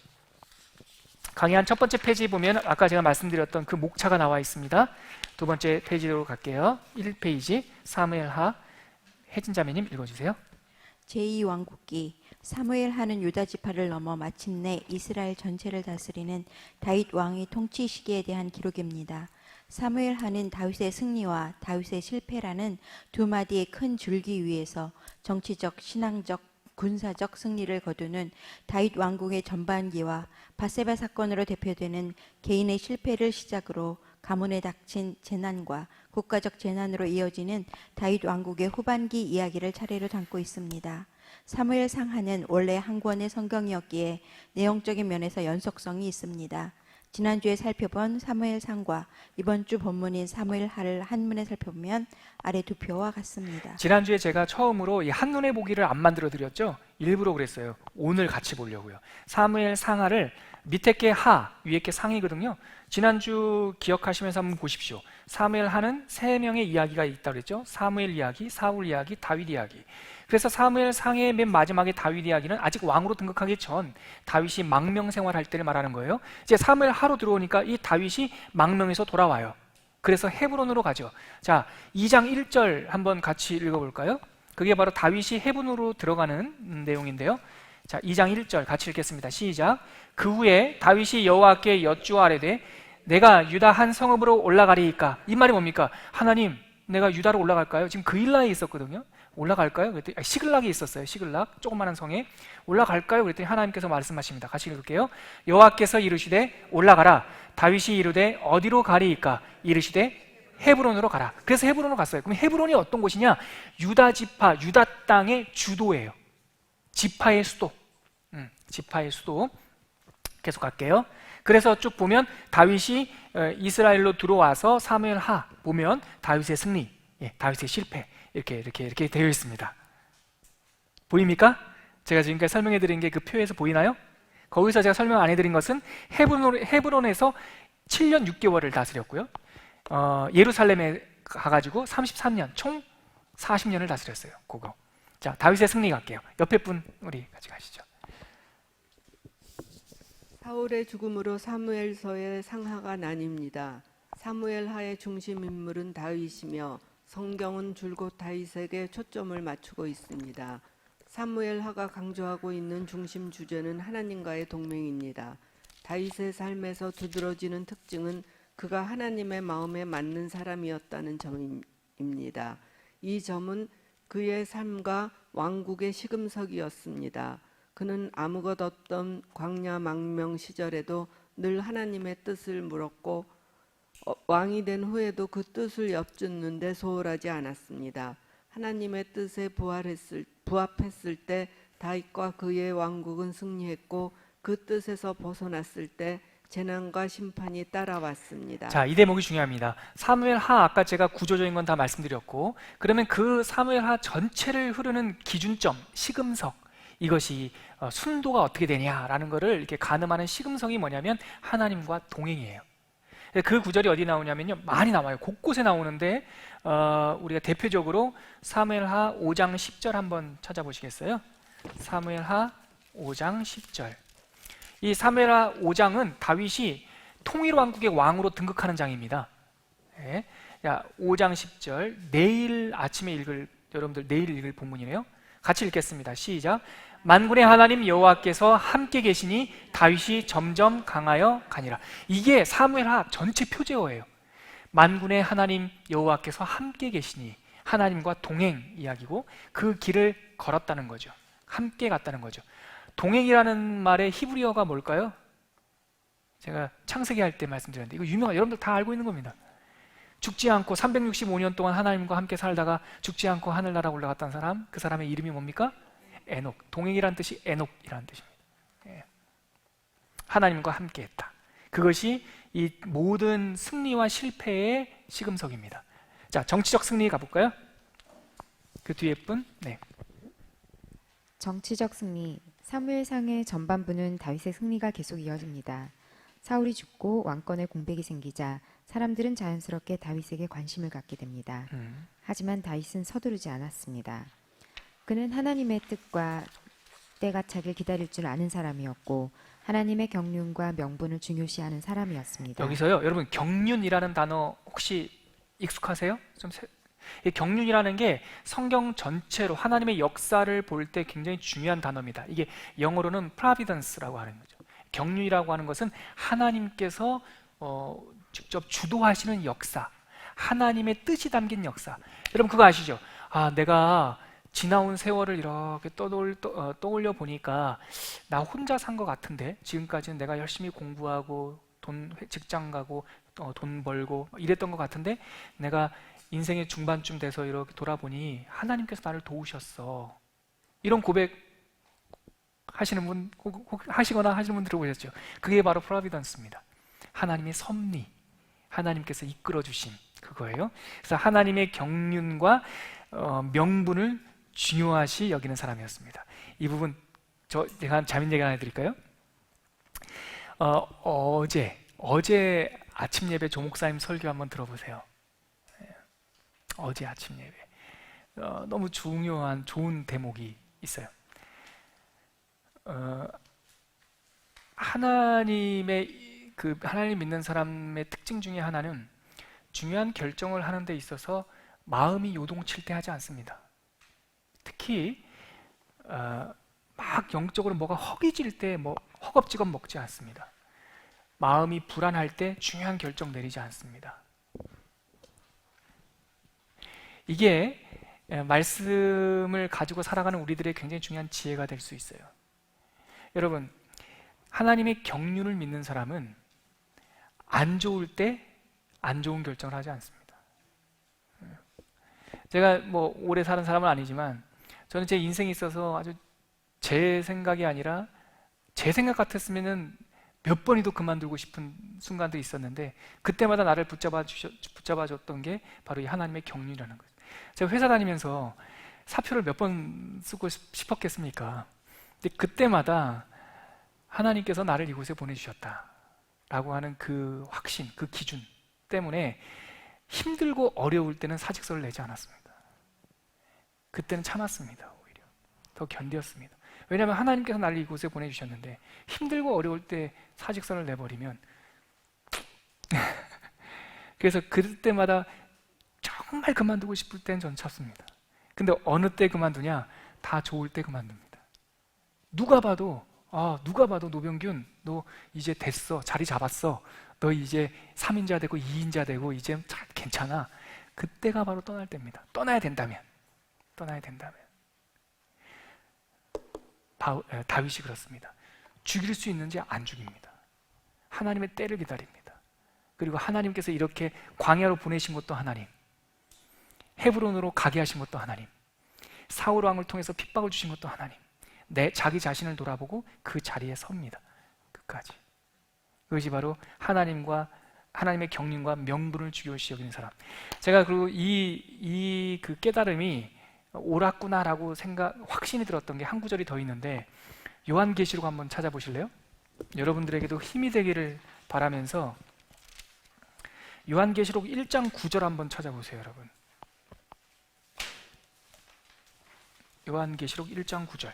강의안 첫 번째 페이지 보면 아까 제가 말씀드렸던 그 목차가 나와 있습니다. 두 번째 페이지로 갈게요. 1페이지 사무엘하. 혜진자매님 읽어주세요. 제2왕국기. 사무엘하는 유다 지파를 넘어 마침내 이스라엘 전체를 다스리는 다윗 왕의 통치 시기에 대한 기록입니다. 사무엘하는 다윗의 승리와 다윗의 실패라는 두 마디의 큰 줄기 위에서 정치적, 신앙적, 군사적 승리를 거두는 다윗 왕국의 전반기와 바세바 사건으로 대표되는 개인의 실패를 시작으로 가문에 닥친 재난과 국가적 재난으로 이어지는 다윗 왕국의 후반기 이야기를 차례로 담고 있습니다. 사무엘 상하는 원래 한 권의 성경이었기에 내용적인 면에서 연속성이 있습니다. 지난주에 살펴본 사무엘 상과 이번 주 본문인 사무엘 하를 한문에 살펴보면 아래 두 표와 같습니다. 지난주에 제가 처음으로 이 한눈에 보기를 안 만들어 드렸죠. 일부러 그랬어요. 오늘 같이 보려고요. 사무엘 상하를 밑에 게 하, 위에 게 상이거든요. 지난주 기억하시면서 한번 보십시오. 사무엘 하는 세 명의 이야기가 있다고 그랬죠. 사무엘 이야기, 사울 이야기, 다윗 이야기. 그래서 사무엘 상의 맨 마지막에 다윗 이야기는 아직 왕으로 등극하기 전 다윗이 망명 생활할 때를 말하는 거예요. 이제 사무엘 하로 들어오니까 이 다윗이 망명에서 돌아와요. 그래서 헤브론으로 가죠. 자, 2장 1절 한번 같이 읽어볼까요? 그게 바로 다윗이 헤브론으로 들어가는 내용인데요. 자, 2장 1절 같이 읽겠습니다. 시작. 그 후에 다윗이 여호와께 여쭈아뢰되 내가 유다 한 성읍으로 올라가리이까. 이 말이 뭡니까? 하나님, 내가 유다로 올라갈까요? 지금 그일라에 있었거든요. 올라갈까요? 그랬더니 시글락이 있었어요. 시글락, 조그마한 성에. 올라갈까요? 그랬더니 하나님께서 말씀하십니다. 같이 읽을게요. 여호와께서 이르시되 올라가라. 다윗이 이르되 어디로 가리이까? 이르시되 헤브론으로 가라. 그래서 헤브론으로 갔어요. 그럼 헤브론이 어떤 곳이냐? 유다 지파, 유다 땅의 주도예요. 지파의 수도. 지파의 수도. 계속 갈게요. 그래서 쭉 보면 다윗이 이스라엘로 들어와서 사무엘하 보면 다윗의 승리, 다윗의 실패 이렇게 되어 있습니다. 보입니까? 제가 지금까지 설명해 드린 게 그 표에서 보이나요? 거기서 제가 설명 안 해드린 것은 헤브론에서 7년 6개월을 다스렸고요. 예루살렘에 가가지고 33년, 총 40년을 다스렸어요. 그거. 자, 다윗의 승리 갈게요. 옆에 분 우리 같이 가시죠. 사울의 죽음으로 사무엘서의 상하가 나뉩니다. 사무엘하의 중심 인물은 다윗이며 성경은 줄곧 다윗에게 초점을 맞추고 있습니다. 사무엘하가 강조하고 있는 중심 주제는 하나님과의 동맹입니다. 다윗의 삶에서 두드러지는 특징은 그가 하나님의 마음에 맞는 사람이었다는 점입니다. 이 점은 그의 삶과 왕국의 시금석이었습니다. 그는 아무것 없던 광야 망명 시절에도 늘 하나님의 뜻을 물었고 왕이 된 후에도 그 뜻을 엿듣는데 소홀하지 않았습니다. 하나님의 뜻에 부합했을 때 다윗과 그의 왕국은 승리했고 그 뜻에서 벗어났을 때 재난과 심판이 따라왔습니다. 자, 이 대목이 중요합니다. 사무엘하 아까 제가 구조적인 건 다 말씀드렸고, 그러면 그 사무엘하 전체를 흐르는 기준점, 시금석, 이것이 순도가 어떻게 되냐라는 것을 이렇게 가늠하는 시금석이 뭐냐면 하나님과 동행이에요. 그 구절이 어디 나오냐면요, 많이 나와요. 곳곳에 나오는데 우리가 대표적으로 사무엘하 5장 10절 한번 찾아보시겠어요? 사무엘하 5장 10절. 이 사무엘하 5장은 다윗이 통일 왕국의 왕으로 등극하는 장입니다. 네. 5장 10절, 내일 아침에 여러분들 내일 읽을 본문이네요. 같이 읽겠습니다. 시작. 만군의 하나님 여호와께서 함께 계시니 다윗이 점점 강하여 가니라. 이게 사무엘하 전체 표제어예요. 만군의 하나님 여호와께서 함께 계시니, 하나님과 동행 이야기고 그 길을 걸었다는 거죠. 함께 갔다는 거죠. 동행이라는 말의 히브리어가 뭘까요? 제가 창세기 할 때 말씀드렸는데 이거 유명한, 여러분들 다 알고 있는 겁니다. 죽지 않고 365년 동안 하나님과 함께 살다가 죽지 않고 하늘나라 올라갔던 사람, 그 사람의 이름이 뭡니까? 에녹. 동행이라는 뜻이 에녹이라는 뜻입니다. 예. 하나님과 함께 했다. 그것이 이 모든 승리와 실패의 시금석입니다. 자, 정치적 승리 가볼까요? 그 뒤에 분. 네. 정치적 승리. 사무엘상의 전반부는 다윗의 승리가 계속 이어집니다. 사울이 죽고 왕권의 공백이 생기자 사람들은 자연스럽게 다윗에게 관심을 갖게 됩니다. 하지만 다윗은 서두르지 않았습니다. 그는 하나님의 뜻과 때가 차길 기다릴 줄 아는 사람이었고 하나님의 경륜과 명분을 중요시하는 사람이었습니다. 여기서요, 여러분 경륜이라는 단어 혹시 익숙하세요? 이 경륜이라는 게 성경 전체로 하나님의 역사를 볼 때 굉장히 중요한 단어입니다. 이게 영어로는 providence라고 하는 거죠. 경륜이라고 하는 것은 하나님께서 직접 주도하시는 역사, 하나님의 뜻이 담긴 역사. 여러분 그거 아시죠? 내가 지나온 세월을 이렇게 떠올려 보니까 나 혼자 산 것 같은데, 지금까지는 내가 열심히 공부하고 직장 가고 돈 벌고 이랬던 것 같은데, 내가 인생의 중반쯤 돼서 이렇게 돌아보니 하나님께서 나를 도우셨어. 이런 고백 하시는 분, 하시거나 하시는 분 들어보셨죠? 그게 바로 프로비던스입니다. 하나님의 섭리, 하나님께서 이끌어 주심, 그거예요. 그래서 하나님의 경륜과 명분을 중요하시 여기는 사람이었습니다. 이 부분 제가 자민 얘기 하나 해드릴까요? 어제 아침 예배 조목사님 설교 한번 들어보세요. 어제 아침 예배 너무 중요한 좋은 대목이 있어요. 하나님 믿는 사람의 특징 중에 하나는 중요한 결정을 하는 데 있어서 마음이 요동칠 때 하지 않습니다. 특히 막 영적으로 뭐가 허기질 때 허겁지겁 먹지 않습니다. 마음이 불안할 때 중요한 결정 내리지 않습니다. 이게 말씀을 가지고 살아가는 우리들의 굉장히 중요한 지혜가 될 수 있어요. 여러분, 하나님의 경륜을 믿는 사람은 안 좋을 때 안 좋은 결정을 하지 않습니다. 제가 오래 사는 사람은 아니지만 저는 제 인생에 있어서 아주 제 생각이 아니라 제 생각 같았으면은 몇 번이도 그만두고 싶은 순간도 있었는데, 그때마다 나를 붙잡아줬던 게 바로 이 하나님의 경륜이라는 거예요. 제가 회사 다니면서 사표를 몇 번 쓰고 싶었겠습니까? 근데 그때마다 하나님께서 나를 이곳에 보내주셨다라고 하는 그 확신, 그 기준 때문에 힘들고 어려울 때는 사직서를 내지 않았습니다. 그때는 참았습니다. 오히려 더 견뎠습니다. 왜냐하면 하나님께서 나를 이곳에 보내주셨는데 힘들고 어려울 때 사직서를 내버리면 그래서 그때마다 정말 그만두고 싶을 땐 전 찾습니다. 근데 어느 때 그만두냐? 다 좋을 때 그만둡니다. 누가 봐도 노병균 너 이제 됐어, 자리 잡았어, 너 이제 3인자 되고 2인자 되고 이제 잘 괜찮아. 그때가 바로 떠날 때입니다. 떠나야 된다면 다윗이 그렇습니다. 죽일 수 있는지 안 죽입니다. 하나님의 때를 기다립니다. 그리고 하나님께서 이렇게 광야로 보내신 것도 하나님, 헤브론으로 가게 하신 것도 하나님, 사울 왕을 통해서 핍박을 주신 것도 하나님, 자기 자신을 돌아보고 그 자리에 섭니다. 끝까지. 그것이 바로 하나님의 경륜과 명분을 중요시 여기는 사람. 제가 그리고 그 깨달음이 옳았구나라고 확신이 들었던 게 한 구절이 더 있는데, 요한계시록 한번 찾아보실래요? 여러분들에게도 힘이 되기를 바라면서 요한계시록 1장 9절 한번 찾아보세요, 여러분. 요한계시록 1장 9절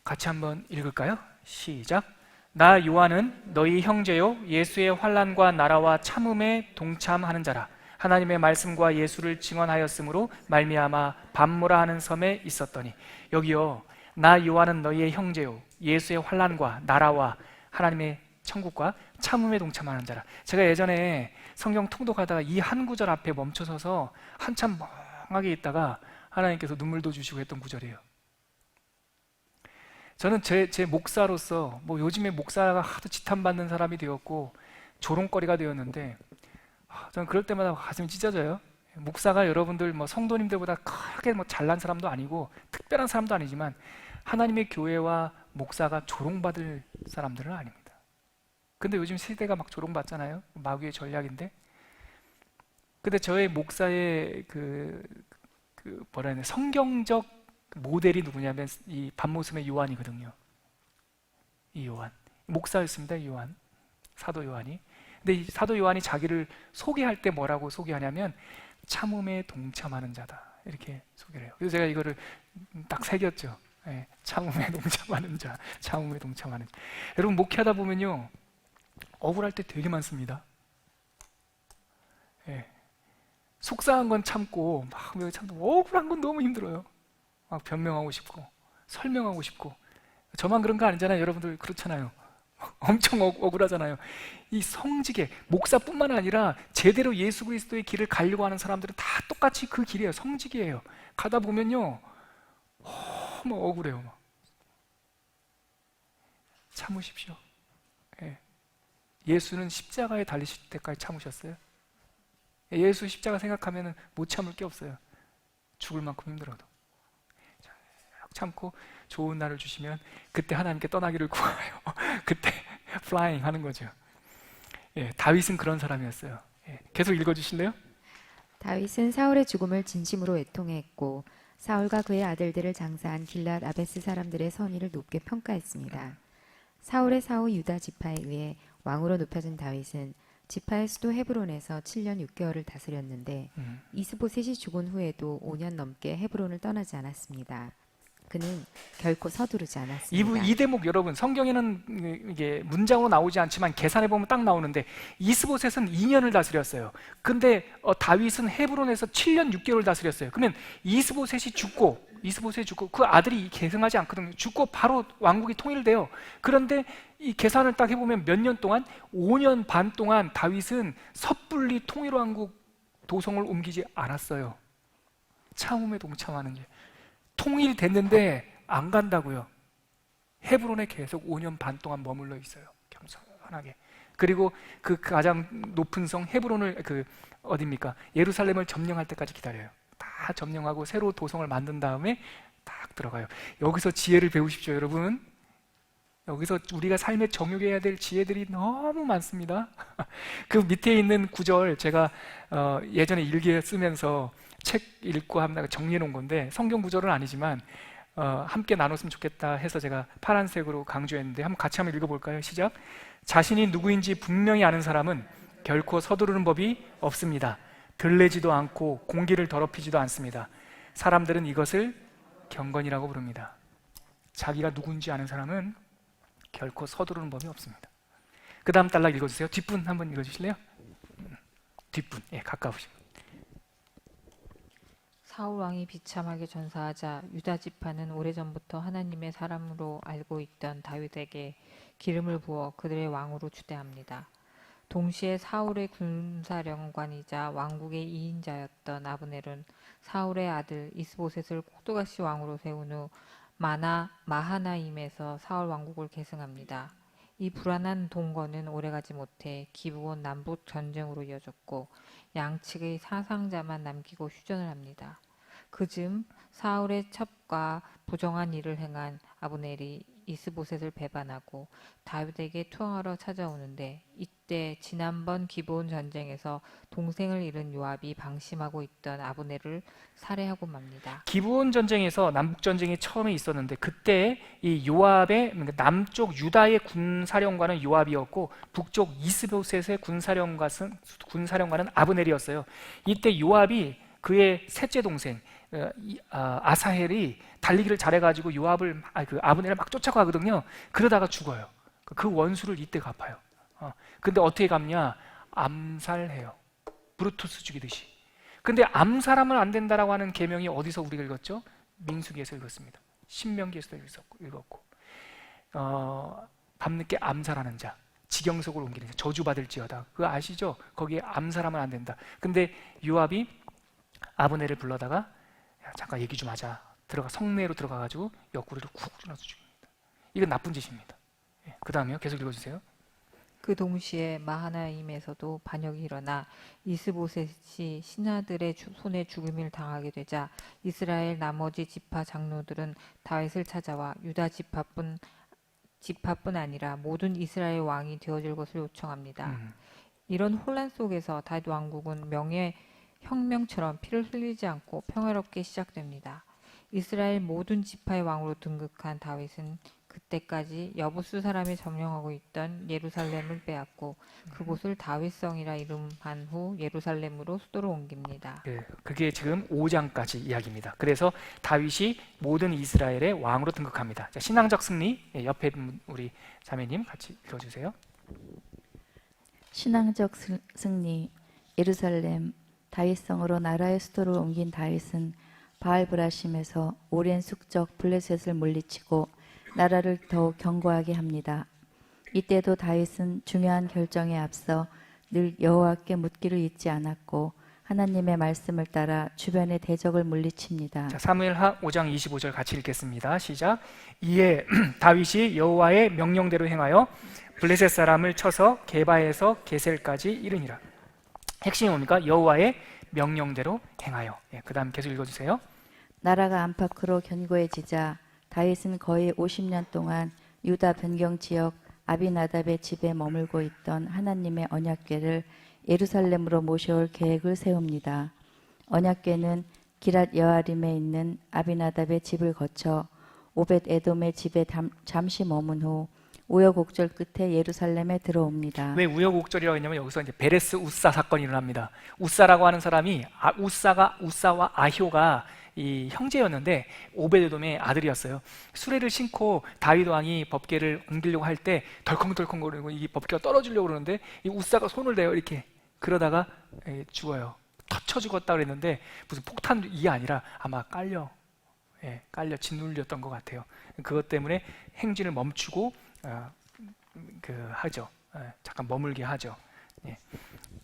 같이 한번 읽을까요? 시작. 나 요한은 너희 형제요 예수의 환난과 나라와 참음에 동참하는 자라. 하나님의 말씀과 예수를 증언하였으므로 말미암아 밤모라 하는 섬에 있었더니. 여기요, 나 요한은 너희의 형제요 예수의 환난과 나라와 하나님의 천국과 참음에 동참하는 자라. 제가 예전에 성경 통독하다가 이 한 구절 앞에 멈춰서서 한참 멍하게 있다가 하나님께서 눈물도 주시고 했던 구절이에요. 저는 제 목사로서 요즘에 목사가 하도 지탄받는 사람이 되었고 조롱거리가 되었는데, 저는 그럴 때마다 가슴이 찢어져요. 목사가 여러분들 성도님들보다 크게 잘난 사람도 아니고 특별한 사람도 아니지만 하나님의 교회와 목사가 조롱받을 사람들은 아닙니다. 근데 요즘 세대가 막 조롱받잖아요. 마귀의 전략인데. 근데 저의 목사의 성경적 모델이 누구냐면 이 밤모섬의 요한이거든요. 이 요한 목사였습니다. 이 요한, 사도 요한이. 근데 이 사도 요한이 자기를 소개할 때 뭐라고 소개하냐면 참음에 동참하는 자다, 이렇게 소개를 해요. 그래서 제가 이거를 딱 새겼죠. 네, 참음에 동참하는 자, 참음에 동참하는 자. 여러분, 목회하다 보면요 억울할 때 되게 많습니다. 네. 속상한 건 참고 억울한 건 너무 힘들어요. 막 변명하고 싶고 설명하고 싶고. 저만 그런 거 아니잖아요. 여러분들 그렇잖아요. 엄청 억울하잖아요. 이 성직에, 목사뿐만 아니라 제대로 예수 그리스도의 길을 가려고 하는 사람들은 다 똑같이 그 길이에요. 성직이에요. 가다 보면요 너무 억울해요. 참으십시오. 예수는 십자가에 달리실 때까지 참으셨어요. 예수 십자가 생각하면 못 참을 게 없어요. 죽을 만큼 힘들어도 참고 좋은 날을 주시면 그때 하나님께 떠나기를 구하요. 그때 플라잉 하는 거죠. 다윗은 그런 사람이었어요. 계속 읽어주실래요? 다윗은 사울의 죽음을 진심으로 애통해했고 사울과 그의 아들들을 장사한 길랏 아베스 사람들의 선의를 높게 평가했습니다. 사울의 사후 유다 지파에 의해 왕으로 높여진 다윗은 지파의 수도 헤브론에서 7년 6개월을 다스렸는데 이스보셋이 죽은 후에도 5년 넘게 헤브론을 떠나지 않았습니다. 그는 결코 서두르지 않았습니다. 이 대목 여러분, 성경에는 이게 문장으로 나오지 않지만 계산해 보면 딱 나오는데 이스보셋은 2년을 다스렸어요. 근데 다윗은 헤브론에서 7년 6개월을 다스렸어요. 그러면 이스보셋이 죽고 그 아들이 계승하지 않거든요. 죽고 바로 왕국이 통일돼요. 그런데 이 계산을 딱 해보면 몇 년 동안, 5년 반 동안 다윗은 섣불리 통일왕국 도성을 옮기지 않았어요. 참음에 동참하는 게. 통일됐는데 안 간다고요. 헤브론에 계속 5년 반 동안 머물러 있어요. 겸손하게. 그리고 그 가장 높은 성 헤브론을 어디입니까? 예루살렘을 점령할 때까지 기다려요. 다 점령하고 새로 도성을 만든 다음에 딱 들어가요. 여기서 지혜를 배우십시오, 여러분. 여기서 우리가 삶에 정욕해야 될 지혜들이 너무 많습니다. 그 밑에 있는 구절 제가 예전에 일기에 쓰면서 책 읽고 한다고 정리해 놓은 건데, 성경 구절은 아니지만 함께 나눴으면 좋겠다 해서 제가 파란색으로 강조했는데 한번 같이 한번 읽어볼까요? 시작. 자신이 누구인지 분명히 아는 사람은 결코 서두르는 법이 없습니다. 들레지도 않고 공기를 더럽히지도 않습니다. 사람들은 이것을 경건이라고 부릅니다. 자기가 누군지 아는 사람은 결코 서두르는 법이 없습니다. 그 다음 단락 읽어주세요. 뒷분 한번 읽어주실래요? 뒷분, 예, 가까우시면. 사울 왕이 비참하게 전사하자 유다 지파는 오래전부터 하나님의 사람으로 알고 있던 다윗에게 기름을 부어 그들의 왕으로 추대합니다. 동시에 사울의 군사령관이자 왕국의 2인자였던 아브넬은 사울의 아들 이스보셋을 꼭두가시 왕으로 세운 후 마하나임에서 사울 왕국을 계승합니다. 이 불안한 동거는 오래가지 못해 기브온 남북 전쟁으로 이어졌고 양측의 사상자만 남기고 휴전을 합니다. 그즈음 사울의 첩과 부정한 일을 행한 아브넬이 이스보셋을 배반하고 다윗에게 투항하러 찾아오는데 이때 지난번 기브온 전쟁에서 동생을 잃은 요압이 방심하고 있던 아브넬을 살해하고 맙니다. 기브온 전쟁에서 남북 전쟁이 처음에 있었는데 그때 이 요압의 남쪽 유다의 군사령관은 요압이었고 북쪽 이스보셋의 군사령관은 아브넬이었어요. 이때 요압이 그의 셋째 동생 아사헬이 달리기를 잘해가지고 그 아브넬을 막 쫓아가거든요. 그러다가 죽어요. 그 원수를 이때 갚아요. 근데 어떻게 갚냐? 암살해요. 브루투스 죽이듯이. 근데 암살하면 안 된다라고 하는 계명이 어디서 우리가 읽었죠? 민수기에서 읽었습니다. 신명기에서 읽었고, 밤늦게 암살하는 자, 지경석으로 옮기는 자, 저주받을지어다. 그거 아시죠? 거기에 암살하면 안 된다. 근데 요압이 아브넬을 불러다가 야, 잠깐 얘기 좀 하자. 성내로 들어가가지고 옆구리를 쿡 찔러서 죽입니다. 이건 나쁜 짓입니다. 그 다음에요. 계속 읽어주세요. 그 동시에 마하나임에서도 반역이 일어나 이스보셋이 신하들의 손에 죽음을 당하게 되자 이스라엘 나머지 지파 장로들은 다윗을 찾아와 유다 지파뿐 아니라 모든 이스라엘 왕이 되어줄 것을 요청합니다. 이런 혼란 속에서 다윗 왕국은 혁명처럼 피를 흘리지 않고 평화롭게 시작됩니다. 이스라엘 모든 지파의 왕으로 등극한 다윗은 그때까지 여부수 사람이 점령하고 있던 예루살렘을 빼앗고 그곳을 다윗성이라 이름한 후 예루살렘으로 수도로 옮깁니다. 네, 그게 지금 5장까지 이야기입니다. 그래서 다윗이 모든 이스라엘의 왕으로 등극합니다. 자, 신앙적 승리, 옆에 우리 자매님 같이 읽어주세요. 신앙적 승리. 예루살렘 다윗성으로 나라의 수도를 옮긴 다윗은 바알브라심에서 오랜 숙적 블레셋을 물리치고 나라를 더욱 견고하게 합니다. 이때도 다윗은 중요한 결정에 앞서 늘 여호와께 묻기를 잊지 않았고 하나님의 말씀을 따라 주변의 대적을 물리칩니다. 자, 사무엘하 5장 25절 같이 읽겠습니다. 시작. 이에 다윗이 여호와의 명령대로 행하여 블레셋 사람을 쳐서 게바에서 게셀까지 이르니라. 핵심이 뭡니까? 여호와의 명령대로 행하여. 그 다음 계속 읽어주세요. 나라가 안팎으로 견고해지자 다윗은 거의 50년 동안 유다 변경 지역 아비나답의 집에 머물고 있던 하나님의 언약궤를 예루살렘으로 모셔올 계획을 세웁니다. 언약궤는 기랏 여아림에 있는 아비나답의 집을 거쳐 오벳 에돔의 집에 잠시 머문 후 우여곡절 끝에 예루살렘에 들어옵니다. 왜 우여곡절이라고 했냐면 여기서 이제 베레스 우사 사건이 일어납니다. 우사라고 하는 사람이 우사와 아효가 이 형제였는데 오베데돔의 아들이었어요. 수레를 신고 다윗 왕이 법궤를 옮기려고 할 때 덜컹덜컹거리고 이 법궤가 떨어지려고 그러는데 이 우사가 손을 대요. 이렇게 그러다가 죽어요. 터쳐 죽었다 그랬는데 무슨 폭탄이 아니라 아마 깔려 짓눌렸던 것 같아요. 그것 때문에 행진을 멈추고 하죠. 잠깐 머물게 하죠.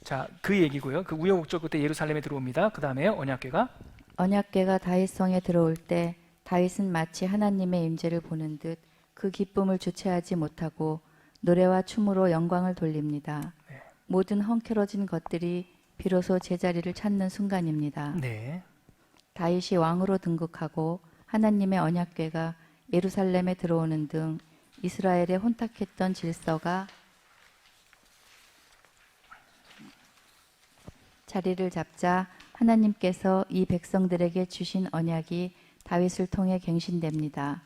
자, 그 얘기고요. 그 우여곡절 끝에 예루살렘에 들어옵니다. 그 다음에 언약궤가 다윗성에 들어올 때 다윗은 마치 하나님의 임재를 보는 듯 그 기쁨을 주체하지 못하고 노래와 춤으로 영광을 돌립니다. 네. 모든 헝클어진 것들이 비로소 제자리를 찾는 순간입니다. 네. 다윗이 왕으로 등극하고 하나님의 언약궤가 예루살렘에 들어오는 등 이스라엘의 혼탁했던 질서가 자리를 잡자 하나님께서 이 백성들에게 주신 언약이 다윗을 통해 갱신됩니다.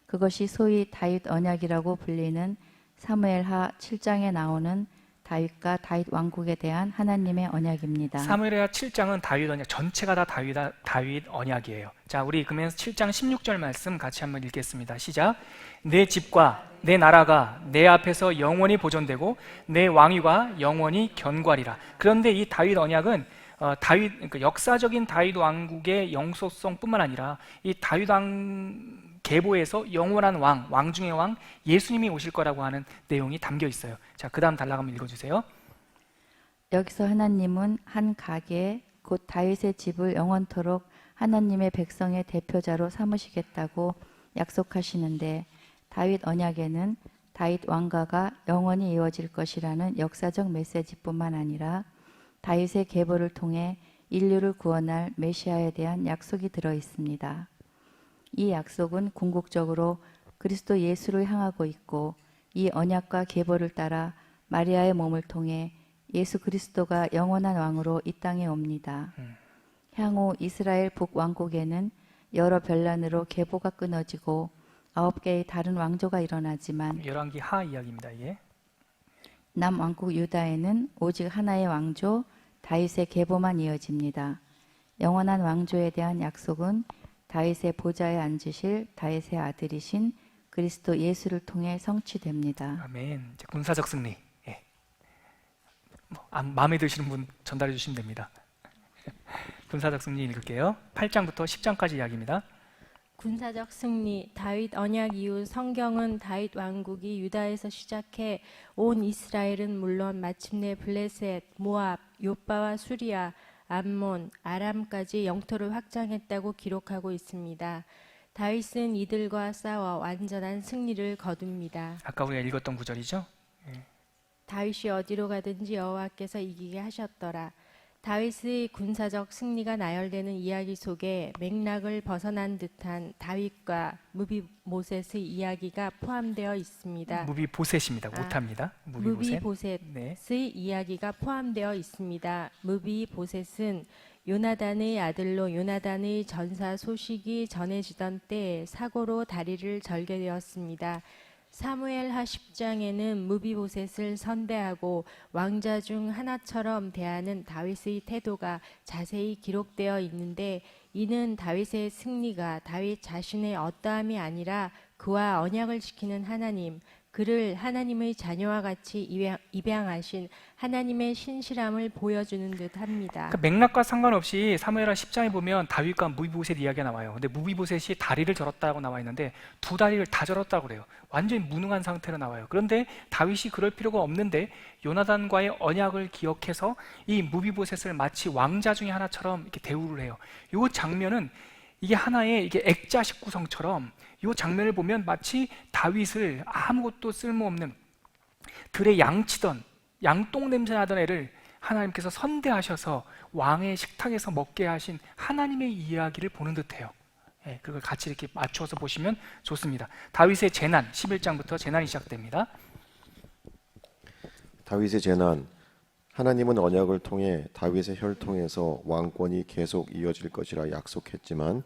그것이 소위 다윗 언약이라고 불리는 사무엘하 7장에 나오는 다윗과 다윗 왕국에 대한 하나님의 언약입니다. 사무엘하 7장은 다윗 언약 전체가 다 다윗 언약이에요. 자, 우리 그러면 7장 16절 말씀 같이 한번 읽겠습니다. 시작. 내 집과 내 나라가 내 앞에서 영원히 보존되고 내 왕위가 영원히 견고하리라. 그런데 이 다윗 언약은 그러니까 역사적인 다윗 왕국의 영속성뿐만 아니라 이 다윗 왕 계보에서 영원한 왕 중의 왕 예수님이 오실 거라고 하는 내용이 담겨 있어요. 자, 그 다음 단락 한번 읽어주세요. 여기서 하나님은 한 가게 곧 다윗의 집을 영원토록 하나님의 백성의 대표자로 삼으시겠다고 약속하시는데 다윗 언약에는 다윗 왕가가 영원히 이어질 것이라는 역사적 메시지뿐만 아니라 다윗의 계보를 통해 인류를 구원할 메시아에 대한 약속이 들어 있습니다. 이 약속은 궁극적으로 그리스도 예수를 향하고 있고 이 언약과 계보를 따라 마리아의 몸을 통해 예수 그리스도가 영원한 왕으로 이 땅에 옵니다. 향후 이스라엘 북왕국에는 여러 변란으로 계보가 끊어지고 9개의 다른 왕조가 일어나지만 열왕기 하 이야기입니다. 이게. 남왕국 유다에는 오직 하나의 왕조 다윗의 계보만 이어집니다. 영원한 왕조에 대한 약속은 다윗의 보좌에 앉으실 다윗의 아들이신 그리스도 예수를 통해 성취됩니다. 아멘. 이제 군사적 승리. 예. 마음에 드시는 분 전달해 주시면 됩니다. 군사적 승리 읽을게요. 8장부터 10장까지 이야기입니다. 군사적 승리. 다윗 언약 이후 성경은 다윗 왕국이 유다에서 시작해 온 이스라엘은 물론 마침내 블레셋, 모압, 요바와 수리아, 암몬, 아람까지 영토를 확장했다고 기록하고 있습니다. 다윗은 이들과 싸워 완전한 승리를 거둡니다. 아까 우리가 읽었던 구절이죠. 다윗이 어디로 가든지 여호와께서 이기게 하셨더라. 다윗의 군사적 승리가 나열되는 이야기 속에 맥락을 벗어난 듯한 다윗과 무비보셋의 이야기가 포함되어 있습니다. 무비보셋입니다. 못합니다. 무비보셋. 네. 무비보셋의 이야기가 포함되어 있습니다. 무비보셋은 요나단의 아들로 요나단의 전사 소식이 전해지던 때에 사고로 다리를 절게 되었습니다. 사무엘하 10장에는 무비보셋을 선대하고 왕자 중 하나처럼 대하는 다윗의 태도가 자세히 기록되어 있는데 이는 다윗의 승리가 다윗 자신의 어떠함이 아니라 그와 언약을 지키는 하나님, 그를 하나님의 자녀와 같이 입양하신 하나님의 신실함을 보여주는 듯합니다. 그러니까 맥락과 상관없이 사무엘하 10장에 보면 다윗과 무비보셋 이야기가 나와요. 근데 무비보셋이 다리를 절었다고 나와 있는데 두 다리를 다 절었다고 그래요. 완전히 무능한 상태로 나와요. 그런데 다윗이 그럴 필요가 없는데 요나단과의 언약을 기억해서 이 무비보셋을 마치 왕자 중에 하나처럼 이렇게 대우를 해요. 이 장면은 이게 하나의 이게 액자식 구성처럼 이 장면을 보면 마치 다윗을 아무것도 쓸모없는 들에 양치던 양똥 냄새 나던 애를 하나님께서 선대하셔서 왕의 식탁에서 먹게 하신 하나님의 이야기를 보는 듯해요. 예, 그걸 같이 이렇게 맞추어서 보시면 좋습니다. 다윗의 재난 11장부터 재난이 시작됩니다. 다윗의 재난. 하나님은 언약을 통해 다윗의 혈통에서 왕권이 계속 이어질 것이라 약속했지만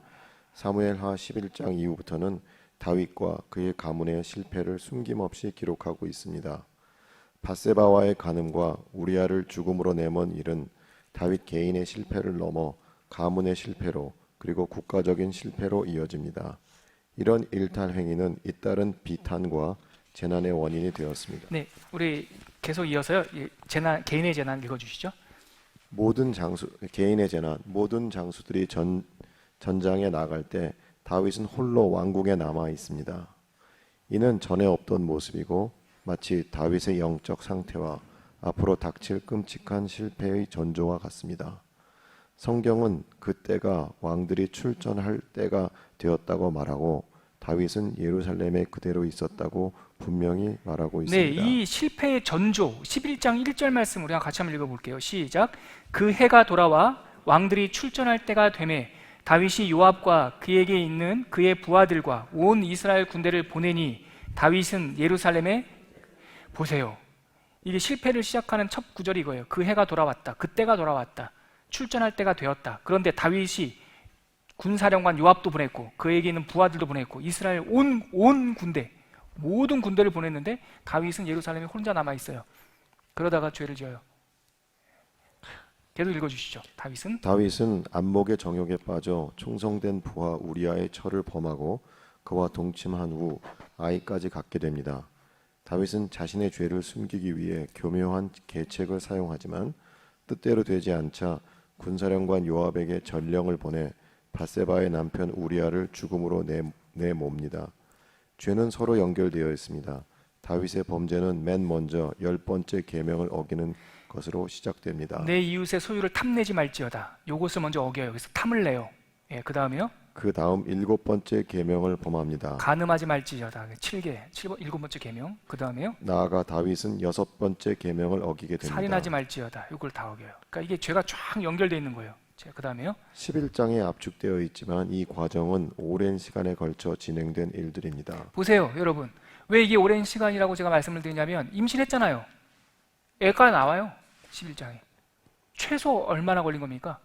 사무엘하 11장 이후부터는 다윗과 그의 가문의 실패를 숨김없이 기록하고 있습니다. 밧세바와의 간음과 우리아를 죽음으로 내몬 일은 다윗 개인의 실패를 넘어 가문의 실패로 그리고 국가적인 실패로 이어집니다. 이런 일탈 행위는 잇따른 비탄과 재난의 원인이 되었습니다. 네, 우리 계속 이어서요. 재난, 개인의 재난 읽어주시죠. 개인의 재난, 모든 장수들이 전장에 나갈 때 다윗은 홀로 왕궁에 남아 있습니다. 이는 전에 없던 모습이고 마치 다윗의 영적 상태와 앞으로 닥칠 끔찍한 실패의 전조와 같습니다. 성경은 그때가 왕들이 출전할 때가 되었다고 말하고 다윗은 예루살렘에 그대로 있었다고 분명히 말하고 있습니다. 네, 이 실패의 전조 11장 1절 말씀 우리가 같이 한번 읽어볼게요. 시작. 그 해가 돌아와 왕들이 출전할 때가 되매 다윗이 요압과 그에게 있는 그의 부하들과 온 이스라엘 군대를 보내니 다윗은 예루살렘에 보세요. 이게 실패를 시작하는 첫 구절이 이거예요. 그 해가 돌아왔다. 그때가 돌아왔다. 출전할 때가 되었다. 그런데 다윗이 군사령관 요압도 보냈고 그에게 있는 부하들도 보냈고 이스라엘 온 군대 모든 군대를 보냈는데 다윗은 예루살렘에 혼자 남아 있어요. 그러다가 죄를 지어요. 계속 읽어주시죠. 다윗은 안목의 정욕에 빠져 충성된 부하 우리아의 처를 범하고 그와 동침한 후 아이까지 갖게 됩니다. 다윗은 자신의 죄를 숨기기 위해 교묘한 계책을 사용하지만 뜻대로 되지 않자 군사령관 요압에게 전령을 보내 밧세바의 남편 우리아를 죽음으로 내몹니다. 죄는 서로 연결되어 있습니다. 다윗의 범죄는 맨 먼저 10번째 계명을 어기는 것으로 시작됩니다. 내 이웃의 소유를 탐내지 말지어다. 요것을 먼저 어겨요. 그래서 탐을 내요. 예, 그 다음에요. 그 다음 7번째 계명을 범합니다. 간음하지 말지어다. 7번째 계명. 그 다음에요. 나아가 다윗은 6번째 계명을 어기게 됩니다. 살인하지 말지어다. 이걸 다 어겨요. 그러니까 이게 죄가 쫙 연결되어 있는 거예요. 그 다음에요. 11장에 압축되어 있지만 이 과정은 오랜 시간에 걸쳐 진행된 일들입니다. 보세요, 여러분. 왜 이게 오랜 시간이라고 제가 말씀을 드리냐면 임신했잖아요. 애가 나와요. 11장에. 최소 얼마나 걸린 겁니까?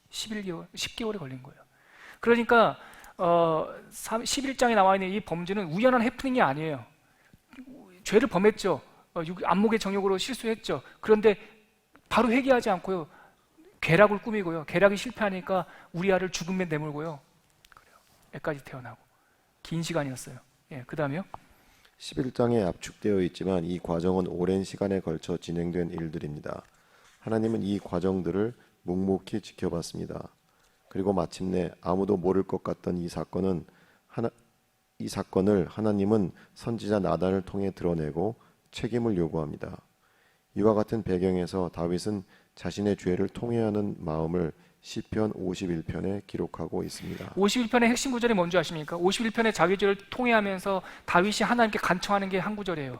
10개월이 걸린 거예요. 그러니까 11장에 나와 있는 이 범죄는 우연한 해프닝이 아니에요. 죄를 범했죠. 안목의 정욕으로 실수했죠. 그런데 바로 회개하지 않고요. 괴락을 꾸미고요. 괴락이 실패하니까 우리아를 죽음에 내몰고요. 그래요. 애까지 태어나고. 긴 시간이었어요. 예, 그 다음에요. 11장에 압축되어 있지만 이 과정은 오랜 시간에 걸쳐 진행된 일들입니다. 하나님은 이 과정들을 묵묵히 지켜봤습니다. 그리고 마침내 아무도 모를 것 같던 이 사건을 하나님은 선지자 나단을 통해 드러내고 책임을 요구합니다. 이와 같은 배경에서 다윗은 자신의 죄를 통회하는 마음을 시편 51편에 기록하고 있습니다. 51편의 핵심 구절이 뭔지 아십니까? 51편에 자기 죄를 통회하면서 다윗이 하나님께 간청하는 게 한 구절이에요.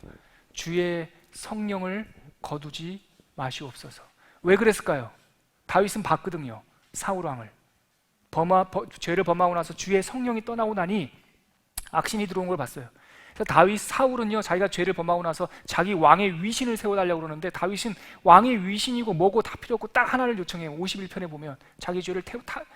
주의 성령을 거두지 마시옵소서. 왜 그랬을까요? 다윗은 봤거든요. 사울 왕을. 죄를 범하고 나서 주의 성령이 떠나고 나니 악신이 들어온 걸 봤어요. 그래서 사울은요, 자기가 죄를 범하고 나서 자기 왕의 위신을 세워달라고 그러는데 다윗은 왕의 위신이고 뭐고 다 필요 없고 딱 하나를 요청해요. 51편에 보면 자기 죄를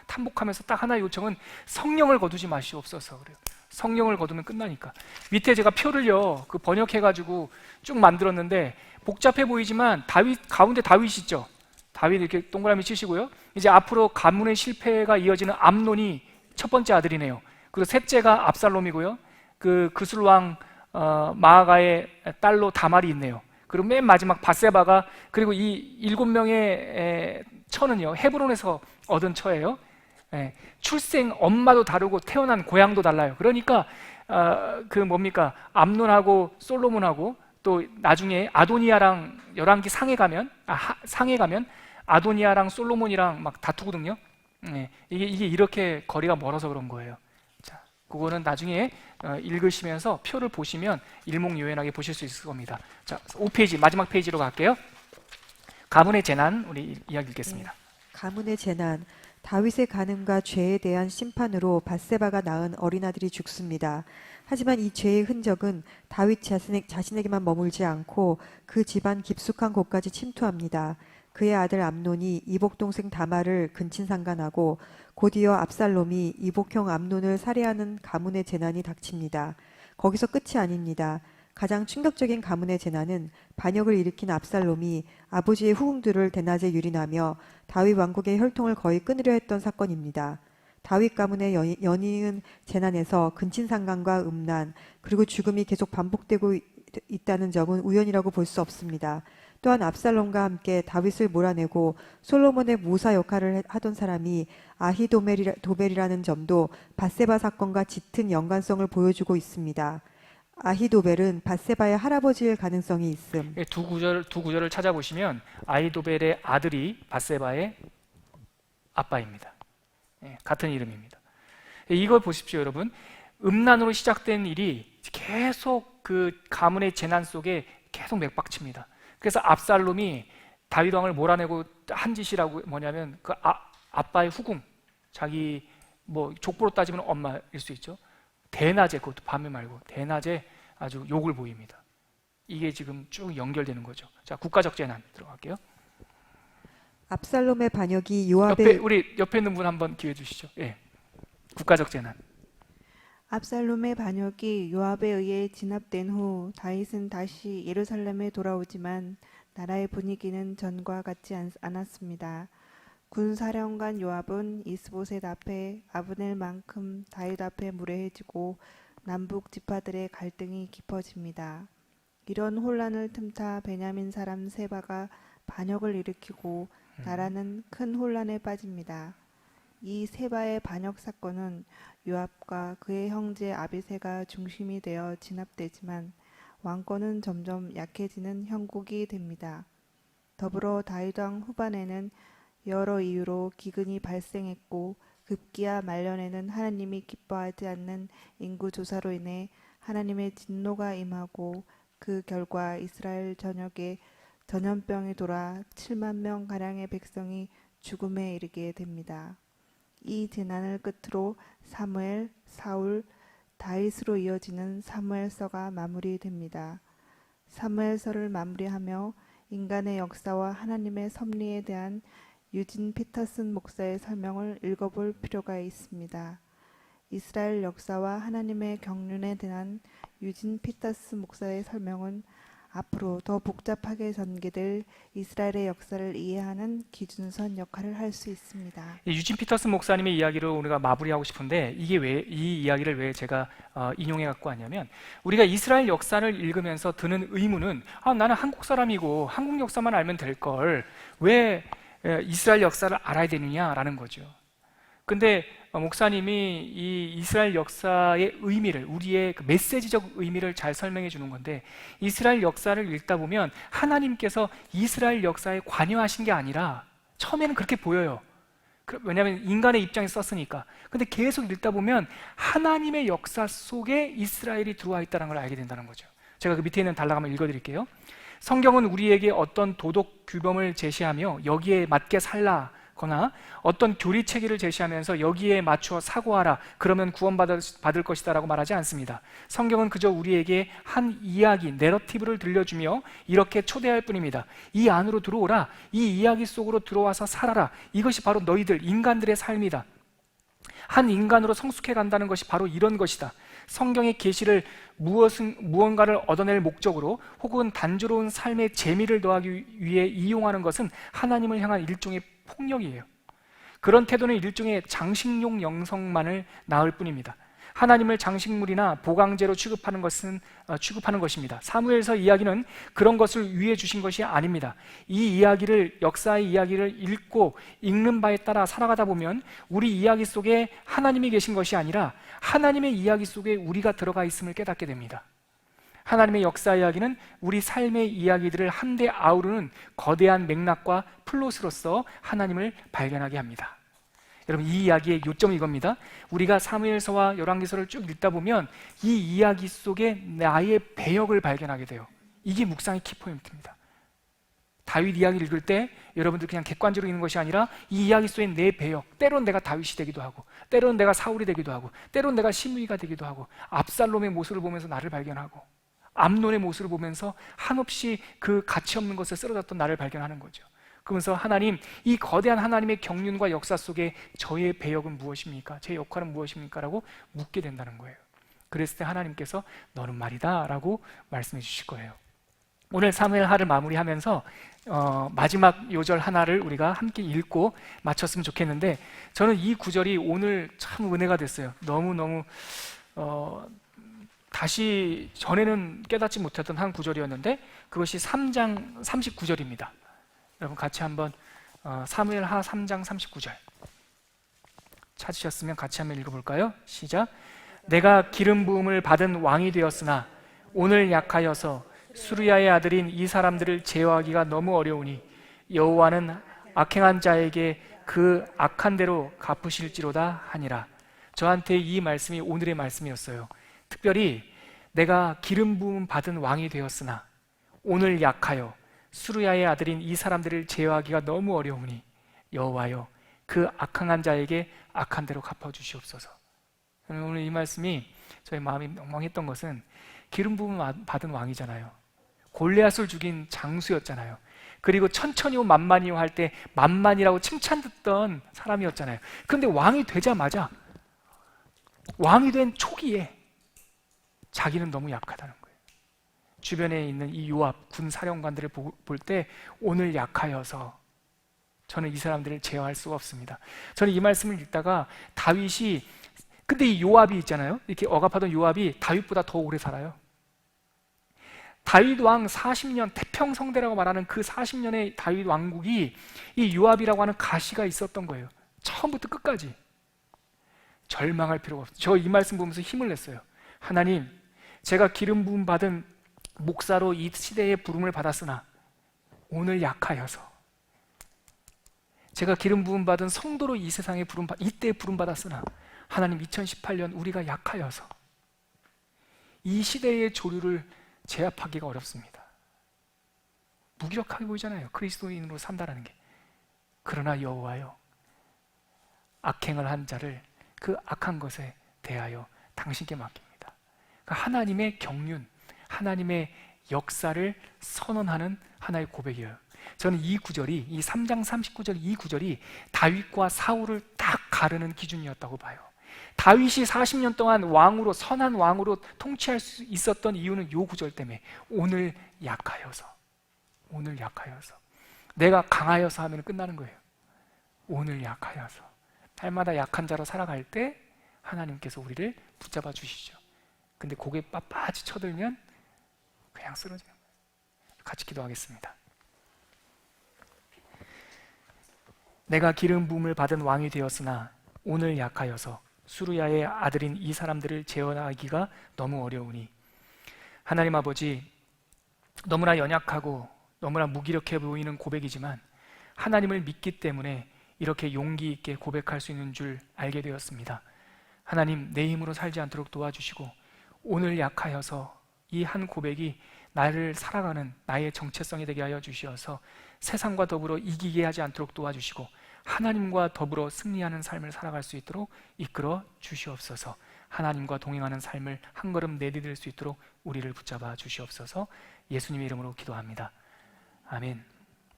탐복하면서 딱 하나의 요청은 성령을 거두지 마시옵소서 그래요. 성령을 거두면 끝나니까. 밑에 제가 표를요, 그 번역해가지고 쭉 만들었는데 복잡해 보이지만 가운데 다윗 있죠. 다윗 이렇게 동그라미 치시고요. 이제 앞으로 가문의 실패가 이어지는 암논이 첫 번째 아들이네요. 그리고 셋째가 압살롬이고요. 그 그술 왕 마아가의 딸로 다말이 있네요. 그리고 맨 마지막 밧세바가, 그리고 이 7명의 처는요 헤브론에서 얻은 처예요. 출생 엄마도 다르고 태어난 고향도 달라요. 그러니까 암논하고 솔로몬하고 또 나중에 아도니아랑 열왕기 상에 가면 아도니아랑 솔로몬이랑 막 다투거든요. 이게 이렇게 거리가 멀어서 그런 거예요. 자, 그거는 나중에 읽으시면서 표를 보시면 일목요연하게 보실 수 있을 겁니다. 자, 5페이지 마지막 페이지로 갈게요. 가문의 재난, 우리 이야기 읽겠습니다. 가문의 재난. 다윗의 간음과 죄에 대한 심판으로 밧세바가 낳은 어린아들이 죽습니다. 하지만 이 죄의 흔적은 다윗 자신에게만 머물지 않고 그 집안 깊숙한 곳까지 침투합니다. 그의 아들 암논이 이복 동생 다말을 근친상간하고 곧이어 압살롬이 이복형 암논을 살해하는 가문의 재난이 닥칩니다. 거기서 끝이 아닙니다. 가장 충격적인 가문의 재난은 반역을 일으킨 압살롬이 아버지의 후궁들을 대낮에 유린하며 다윗 왕국의 혈통을 거의 끊으려 했던 사건입니다. 다윗 가문의 연이은 재난에서 근친상간과 음란 그리고 죽음이 계속 반복되고 있다는 점은 우연이라고 볼 수 없습니다. 또한 압살롬과 함께 다윗을 몰아내고 솔로몬의 모사 역할을 하던 사람이 아히도벨이라는 점도 밧세바 사건과 짙은 연관성을 보여주고 있습니다. 아히도벨은 밧세바의 할아버지일 가능성이 있음. 두 구절을 찾아보시면 아히도벨의 아들이 밧세바의 아빠입니다. 같은 이름입니다. 이걸 보십시오, 여러분. 음란으로 시작된 일이 계속 그 가문의 재난 속에 계속 맥박칩니다. 그래서 압살롬이 다윗 왕을 몰아내고 한 짓이라고 뭐냐면 그 아빠의 후궁, 자기 뭐 족보로 따지면 엄마일 수 있죠. 대낮에, 그것도 밤에 말고 대낮에 아주 욕을 보입니다. 이게 지금 쭉 연결되는 거죠. 자, 국가적 재난 들어갈게요. 압살롬의 반역이 요압의 우리 옆에 있는 분 한번 기회 주시죠. 예. 국가적 재난. 압살롬의 반역이 요압에 의해 진압된 후 다윗은 다시 예루살렘에 돌아오지만 나라의 분위기는 전과 같지 않았습니다. 군사령관 요압은 이스보셋 앞에 아브넬만큼 다윗 앞에 무례해지고 남북 지파들의 갈등이 깊어집니다. 이런 혼란을 틈타 베냐민 사람 세바가 반역을 일으키고 나라는 큰 혼란에 빠집니다. 이 세바의 반역 사건은 요압과 그의 형제 아비새가 중심이 되어 진압되지만 왕권은 점점 약해지는 형국이 됩니다. 더불어 다윗 왕 후반에는 여러 이유로 기근이 발생했고 급기야 말년에는 하나님이 기뻐하지 않는 인구 조사로 인해 하나님의 진노가 임하고 그 결과 이스라엘 전역에 전염병이 돌아 7만 명 가량의 백성이 죽음에 이르게 됩니다. 이 재난을 끝으로 사무엘, 사울, 다윗으로 이어지는 사무엘서가 마무리됩니다. 사무엘서를 마무리하며 인간의 역사와 하나님의 섭리에 대한 유진 피터슨 목사의 설명을 읽어볼 필요가 있습니다. 이스라엘 역사와 하나님의 경륜에 대한 유진 피터슨 목사의 설명은 앞으로 더 복잡하게 전개될 이스라엘의 역사를 이해하는 기준선 역할을 할 수 있습니다. 유진 피터슨 목사님의 이야기로 우리가 마무리하고 싶은데 이게 왜 이 이야기를 왜 제가 인용해 갖고 왔냐면 우리가 이스라엘 역사를 읽으면서 드는 의문은 나는 한국 사람이고 한국 역사만 알면 될 걸 왜 이스라엘 역사를 알아야 되느냐라는 거죠. 근데 목사님이 이 이스라엘 역사의 의미를 우리의 그 메시지적 의미를 잘 설명해 주는 건데 이스라엘 역사를 읽다 보면 하나님께서 이스라엘 역사에 관여하신 게 아니라 처음에는 그렇게 보여요. 왜냐하면 인간의 입장에서 썼으니까. 근데 계속 읽다 보면 하나님의 역사 속에 이스라엘이 들어와 있다는 걸 알게 된다는 거죠. 제가 그 밑에 있는 단락 한번 읽어드릴게요. 성경은 우리에게 어떤 도덕 규범을 제시하며 여기에 맞게 살라거나 어떤 교리 체계를 제시하면서 여기에 맞추어 사고하라 그러면 구원받을 것이다 라고 말하지 않습니다. 성경은 그저 우리에게 한 이야기, 내러티브를 들려주며 이렇게 초대할 뿐입니다. 이 안으로 들어오라, 이 이야기 속으로 들어와서 살아라. 이것이 바로 너희들 인간들의 삶이다. 한 인간으로 성숙해 간다는 것이 바로 이런 것이다. 성경의 계시를 무언가를 얻어낼 목적으로 혹은 단조로운 삶의 재미를 더하기 위해 이용하는 것은 하나님을 향한 일종의 폭력이에요. 그런 태도는 일종의 장식용 영성만을 낳을 뿐입니다. 하나님을 장식물이나 보강제로 취급하는 것입니다. 사무엘서 이야기는 그런 것을 위해 주신 것이 아닙니다. 이 이야기를 역사의 이야기를 읽는 바에 따라 살아가다 보면 우리 이야기 속에 하나님이 계신 것이 아니라 하나님의 이야기 속에 우리가 들어가 있음을 깨닫게 됩니다. 하나님의 역사 이야기는 우리 삶의 이야기들을 한데 아우르는 거대한 맥락과 플롯으로서 하나님을 발견하게 합니다. 여러분, 이 이야기의 요점은 이겁니다. 우리가 사무엘서와 열왕기서를 쭉 읽다 보면 이 이야기 속에 나의 배역을 발견하게 돼요. 이게 묵상의 키포인트입니다. 다윗 이야기를 읽을 때 여러분들 그냥 객관적으로 읽는 것이 아니라 이 이야기 속에 내 배역, 때로는 내가 다윗이 되기도 하고 때로는 내가 사울이 되기도 하고 때로는 내가 시므이가 되기도 하고 압살롬의 모습을 보면서 나를 발견하고 암논의 모습을 보면서 한없이 그 가치 없는 것에 쓰러졌던 나를 발견하는 거죠. 그러면서 하나님, 이 거대한 하나님의 경륜과 역사 속에 저의 배역은 무엇입니까? 제 역할은 무엇입니까? 라고 묻게 된다는 거예요. 그랬을 때 하나님께서 너는 말이다 라고 말씀해 주실 거예요. 오늘 사무엘하를 마무리하면서 마지막 요절 하나를 우리가 함께 읽고 마쳤으면 좋겠는데 저는 이 구절이 오늘 참 은혜가 됐어요. 너무너무 다시 전에는 깨닫지 못했던 한 구절이었는데 그것이 3장 39절입니다. 여러분 같이 한번 사무엘하 3장 39절 찾으셨으면 같이 한번 읽어볼까요? 시작. 내가 기름 부음을 받은 왕이 되었으나 오늘 약하여서 수르야의 아들인 이 사람들을 제어하기가 너무 어려우니 여호와는 악행한 자에게 그 악한 대로 갚으실지로다 하니라. 저한테 이 말씀이 오늘의 말씀이었어요. 특별히 내가 기름 부음 받은 왕이 되었으나 오늘 약하여 수르야의 아들인 이 사람들을 제어하기가 너무 어려우니 여호와여 그 악한 자에게 악한 대로 갚아주시옵소서. 오늘 이 말씀이 저희 마음이 멍멍했던 것은 기름 부음 받은 왕이잖아요. 골리앗을 죽인 장수였잖아요. 그리고 천천히요 만만히요 할 때 만만이라고 칭찬 듣던 사람이었잖아요. 그런데 왕이 되자마자 왕이 된 초기에 자기는 너무 약하다는 거예요. 주변에 있는 이 요압 군 사령관들을 볼 때 오늘 약하여서 저는 이 사람들을 제어할 수가 없습니다. 저는 이 말씀을 읽다가 다윗이, 근데 이 요압이 있잖아요. 이렇게 억압하던 요압이 다윗보다 더 오래 살아요. 다윗 왕 40년, 태평성대라고 말하는 그 40년의 다윗 왕국이 이 요압이라고 하는 가시가 있었던 거예요. 처음부터 끝까지. 절망할 필요가 없어요. 저 이 말씀 보면서 힘을 냈어요. 하나님, 제가 기름 부음 받은 목사로 이 시대에 부름을 받았으나 오늘 약하여서, 제가 기름 부음 받은 성도로 이 세상에 이때 부름 받았으나 하나님 2018년 우리가 약하여서 이 시대의 조류를 제압하기가 어렵습니다. 무기력하게 보이잖아요. 그리스도인으로 산다라는 게. 그러나 여호와여, 악행을 한 자를 그 악한 것에 대하여 당신께 맡깁니다. 그러니까 하나님의 경륜, 하나님의 역사를 선언하는 하나의 고백이에요. 저는 이 구절이, 이 3장 39절 이 구절이 다윗과 사울을 딱 가르는 기준이었다고 봐요. 다윗이 40년 동안 왕으로, 선한 왕으로 통치할 수 있었던 이유는 이 구절 때문에 오늘 약하여서, 오늘 약하여서, 내가 강하여서 하면 끝나는 거예요. 오늘 약하여서, 날마다 약한 자로 살아갈 때 하나님께서 우리를 붙잡아 주시죠. 근데 고개 빳빳이 쳐들면 그냥 쓰러져요. 같이 기도하겠습니다. 내가 기름 부음을 받은 왕이 되었으나 오늘 약하여서 수르야의 아들인 이 사람들을 제어하기가 너무 어려우니, 하나님 아버지, 너무나 연약하고 너무나 무기력해 보이는 고백이지만 하나님을 믿기 때문에 이렇게 용기 있게 고백할 수 있는 줄 알게 되었습니다. 하나님, 내 힘으로 살지 않도록 도와주시고 오늘 약하여서 이 한 고백이 나를 살아가는 나의 정체성이 되게 하여 주시어서 세상과 더불어 이기게 하지 않도록 도와주시고 하나님과 더불어 승리하는 삶을 살아갈 수 있도록 이끌어 주시옵소서. 하나님과 동행하는 삶을 한 걸음 내디딜 수 있도록 우리를 붙잡아 주시옵소서. 예수님의 이름으로 기도합니다. 아멘.